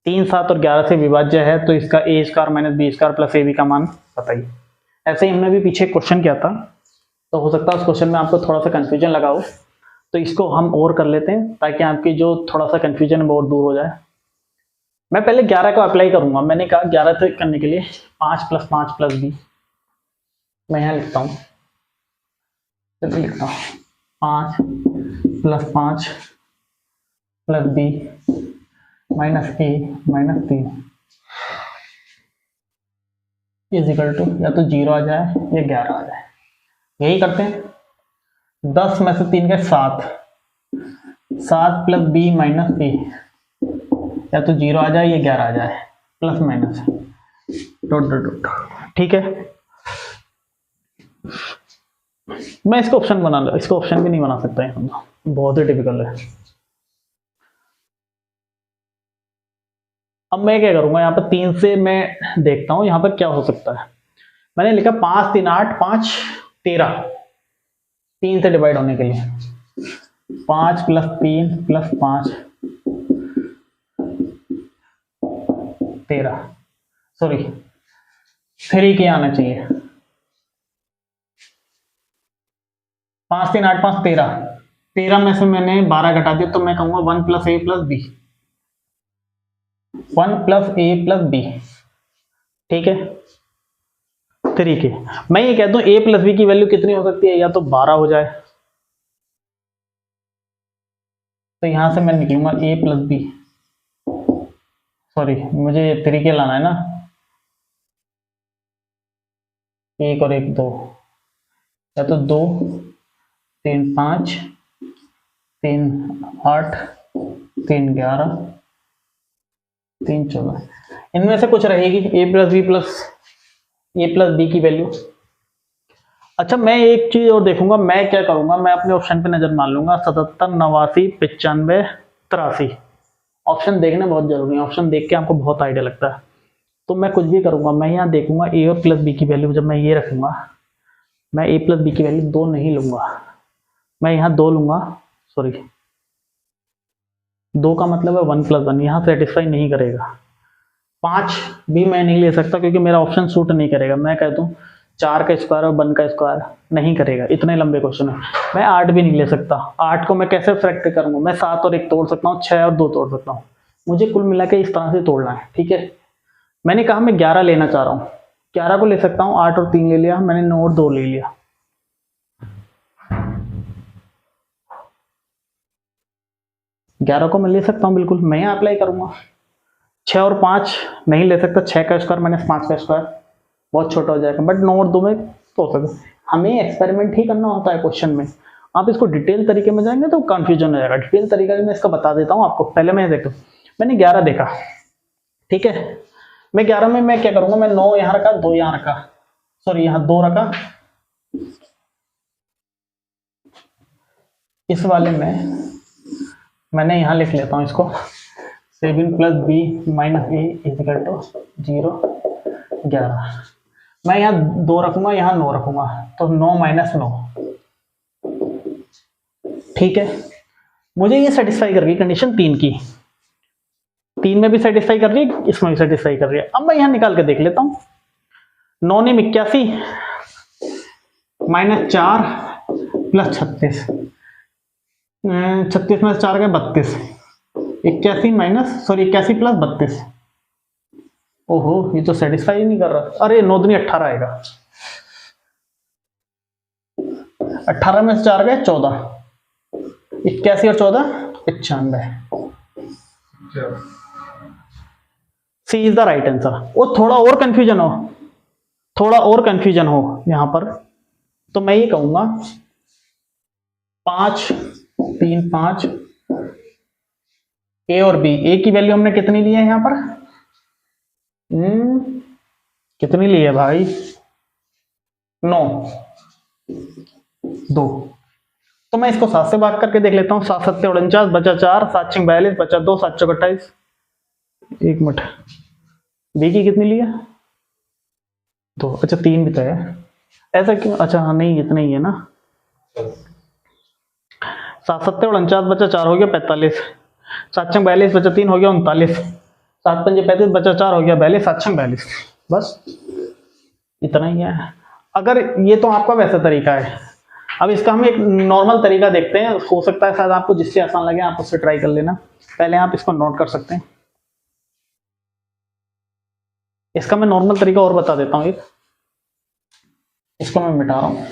3 7 और 11 से विभाज्य है तो इसका a² - b² + ab का मान बताइए। ऐसे ही हमने भी पीछे क्वेश्चन किया था, तो हो सकता है उस क्वेश्चन में आपको थोड़ा सा कंफ्यूजन लगा हो, तो इसको हम और कर लेते हैं ताकि आपकी जो थोड़ा सा कंफ्यूजन है वो और दूर हो जाए। मैं पहले 11 को अप्लाई करूंगा। मैंने कहा 11 से करने के लिए 5 + 5 + b, मैं यहाँ लिखता हूँ, चलिए लिखता हूँ 5 + 5 + b - a - 3 = या तो 0 आ जाए या 11 आ जाए। यही करते हैं। 10 में से 3 गए 7, 7 + b - a, या तो 0 आ जाए या 11 आ जाए, प्लस माइनस डॉट। ठीक है, मैं इसको ऑप्शन बना लो, इसको ऑप्शन भी नहीं बना सकता है, बहुत ही टिपिकल है। अब मैं क्या करूंगा, यहाँ पर 3 से मैं देखता हूं यहाँ पर क्या हो सकता है। मैंने लिखा 5 3 8 5 13, 3 से डिवाइड होने के लिए 5 + 3 + 5 13, सॉरी 3 के आना चाहिए। 5 3 8 5 13, 13 में से मैंने 12 घटा दिया तो मैं कहूंगा 1 + a + b, 1 + a + b। ठीक है, 3 के मैं ये कहता हूं a + b की वैल्यू कितनी हो सकती है, या तो 12 हो जाए, तो यहां से मैं निकलूंगा a + b, सॉरी मुझे 3 के लाना है ना, 1 और 1 2, या तो 2 3 5 3 8 3 11 3 14, इनमें से कुछ रहेगी a + b की वैल्यू। अच्छा, मैं एक चीज और देखूंगा, मैं क्या करूंगा, मैं अपने ऑप्शन पे नजर मार लूंगा 77 89 95 83। ऑप्शन देखना बहुत जरूरी है, ऑप्शन देख के आपको बहुत आइडिया लगता है। तो मैं कुछ भी करूंगा, मैं यहाँ देखूंगा a और +b की वैल्यू, जब मैं ये रखूंगा, मैं a + b की वैल्यू 2 नहीं लूंगा, मैं यहाँ 2 लूंगा, सॉरी 2 का मतलब है 1 + 1, यहाँ सेटिस्फाई नहीं करेगा। 5 भी मैं नहीं ले सकता क्योंकि मेरा ऑप्शन सूट नहीं करेगा। मैं कहता हूँ 4 का स्क्वायर और 1 का स्क्वायर नहीं करेगा, इतने लंबे क्वेश्चन है। मैं 8 भी नहीं ले सकता, 8 को मैं कैसे फैक्टर करूंगा, मैं 7 और 1 तोड़ सकता हूँ, 6 और 2 तोड़ सकता हूँ, मुझे कुल मिला के इस तरह से तोड़ना है। ठीक है, मैंने कहा मैं 11 लेना चाह रहा हूँ, 11 को ले सकता हूँ, 8 और 3 ले लिया मैंने, 9 और 2 ले लिया। ग्यारह को मैं ले सकता हूँ बिल्कुल, मैं यहाँ अप्लाई करूंगा। 6 और 5 नहीं ले सकता, 6 का स्क्वायर - 5 का स्क्वायर बहुत छोटा हो जाएगा, बट 9 और 2 में तो हो सकता है। हमें एक्सपेरिमेंट ही करना होता है क्वेश्चन में। आप इसको डिटेल तरीके में जाएंगे तो कंफ्यूजन हो जाएगा। डिटेल तरीका मैं इसका बता देता हूँ आपको। पहले मैं देखो, मैंने 11 देखा, ठीक है। मैं 11 में मैं क्या करूंगा, मैं 9 यहाँ रखा, 2 यहाँ रखा, सॉरी यहाँ 2 रखा। इस वाले में मैंने यहाँ लिख लेता हूँ इसको 7 plus B minus A equal to 0 11। मैं यहाँ 2 रखूंगा, यहाँ 9 रखूंगा, तो 9 माइनस 9, ठीक है। मुझे ये सेटिस्फाई कर रही है कंडीशन 3 की, 3 में भी सेटिस्फाई कर रही है, इसमें भी सेटिस्फाई कर रही है। अब मैं यहाँ निकाल के देख लेता हूँ। 9 ने 81 माइनस 4 प्लस 36, 36 में 4 गए 32, 81 माइनस सॉरी 81 प्लस 32। ओहो, ये तो सेटिस्फाई नहीं कर रहा। अरे 9 दूनी 18 आएगा, 18 में से 4 गए 14, 81 और 14 95। सी इज द राइट आंसर। वो थोड़ा और कंफ्यूजन हो, थोड़ा और कंफ्यूजन हो यहां पर, तो मैं ये कहूंगा 5 3 5 ए और बी। ए की वैल्यू हमने कितनी ली है यहां पर, कितनी ली है भाई, 9 2। तो मैं इसको 7 से भाग करके देख लेता हूँ। 7 7 49 बचा 4, 7 6 42 बचा 2, 7 4 28। एक मिनट, बी की कितनी ली है 2, अच्छा 3 भी तो है, ऐसा क्यों, अच्छा हाँ नहीं इतना ही है ना। 7 7 49 बचा 4 हो गया 45, 7 6 42 बचा 3 हो गया 39, 7 5 35 बचा 4 हो गया 42, 7 6 42, बस इतना ही है। अगर ये तो आपका वैसा तरीका है, अब इसका हम एक नॉर्मल तरीका देखते हैं। हो सकता है शायद आपको जिससे आसान लगे आप उससे ट्राई कर लेना। पहले आप इसको नोट कर सकते हैं। इसका मैं नॉर्मल तरीका और बता देता हूँ एक, इसको मैं मिटा रहा हूं।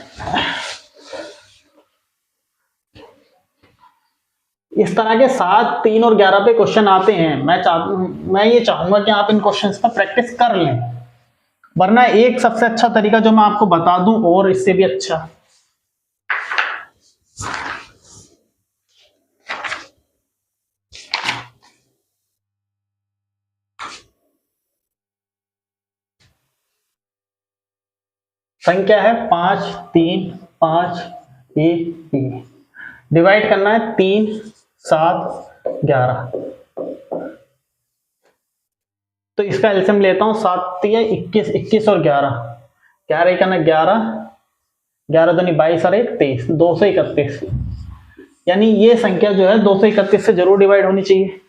इस तरह के 7 3 और 11 पे क्वेश्चन आते हैं। मैं ये चाहूंगा कि आप इन क्वेश्चंस का प्रैक्टिस कर लें, वरना एक सबसे अच्छा तरीका जो मैं आपको बता दूं और इससे भी अच्छा, संख्या है 5 3 5 1 3, डिवाइड करना है 3 7 11। तो इसका एलसीएम लेता हूं, 7 21 21 और 11, 11 का ना 11, 11 दूनी 22 और 1 23, 231। यानी ये संख्या जो है 231 से जरूर डिवाइड होनी चाहिए।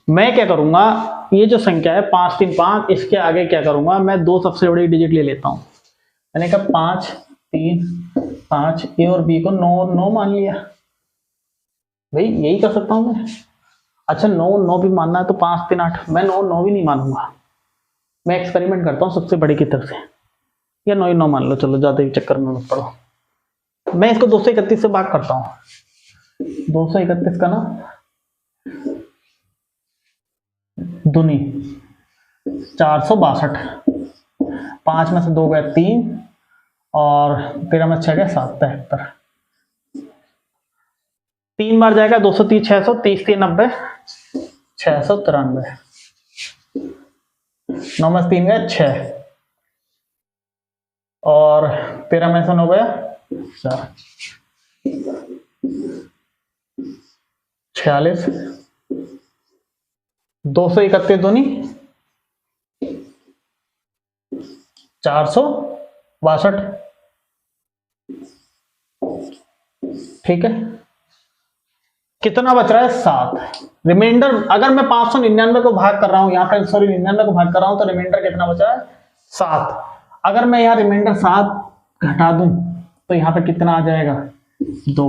मैं क्या करूंगा, ये जो संख्या है 5 3 5, इसके आगे क्या करूंगा, मैं 2 सबसे बड़ी डिजिट ले लेता हूं। मैंने कहा 5 3 5, ए और बी को 9 9 मान लिया। भाई यही कर सकता हूं मैं। अच्छा 9 9 भी मानना है तो 5 3 8, मैं 9 9 भी नहीं मानूंगा। मैं एक्सपेरिमेंट करता हूँ सबसे बड़ी की तरफ से, या 9 9 मान लो, चलो ज्यादा ही चक्कर में मत पड़ो। मैं इसको 231 से भाग करता हूँ। 231 का ना दूनी 462, 5 में से 2 गए 3 और 13 में 6 गए 7 73। 3 बार जाएगा 230 630 3 90 693, 9 में से 3 गए 6 और 13 में से 9 गया 4, 46, 231 दूनी 462, ठीक है। कितना बच रहा है 7। रिमाइंडर अगर मैं 599 को भाग कर रहा हूं, यहाँ पे सॉरी 99 को भाग कर रहा हूं, तो रिमाइंडर कितना बचा है 7। अगर मैं यहाँ रिमाइंडर 7 घटा दूं तो यहाँ पे कितना आ जाएगा 2।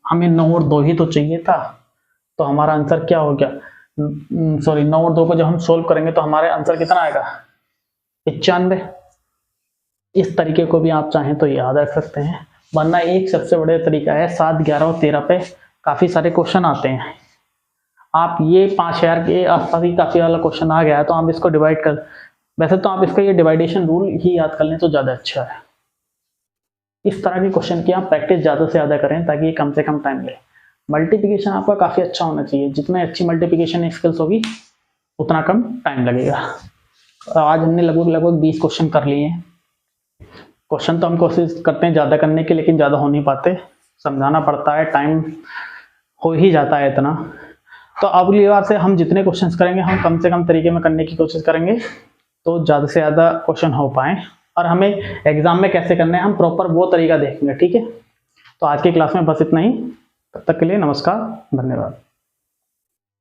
हमें 9 और 2 ही तो चाहिए था, तो हमारा आंसर क्या हो गया, सॉरी 9 और 2 को जब हम सोल्व करेंगे तो हमारे आंसर कितना आएगा 95। इस तरीके को भी आप चाहें तो याद रख सकते हैं, वरना एक सबसे बड़ा तरीका है 7 11 और 13 पे काफी सारे क्वेश्चन आते हैं। आप ये 5000 के आसपास ही काफी वाला क्वेश्चन आ गया है, तो आप इसको डिवाइड कर वैसे तो आप इसका ये डिवाइडेशन रूल ही याद कर लें तो ज़्यादा अच्छा है। इस तरह के क्वेश्चन की आप प्रैक्टिस ज़्यादा से ज़्यादा करें ताकि ये कम से कम टाइम ले। मल्टीप्लिकेशन आपका काफ़ी अच्छा होना चाहिए, जितना अच्छी मल्टीप्लिकेशन स्किल्स होगी उतना कम टाइम लगेगा। आज हमने लगभग 20 क्वेश्चन कर लिए हैं। क्वेश्चन तो हम कोशिश करते हैं ज़्यादा करने की, लेकिन ज़्यादा हो नहीं पाते, समझाना पड़ता है, टाइम हो ही जाता है इतना। तो अगली बार से हम जितने क्वेश्चंस करेंगे हम कम से कम तरीके में करने की कोशिश करेंगे तो ज़्यादा से ज़्यादा क्वेश्चन हो पाएँ, और हमें एग्जाम में कैसे करने हैं हम प्रॉपर वो तरीका देखेंगे। ठीक है, तो आज की क्लास में बस इतना ही। तब तक के लिए नमस्कार, धन्यवाद।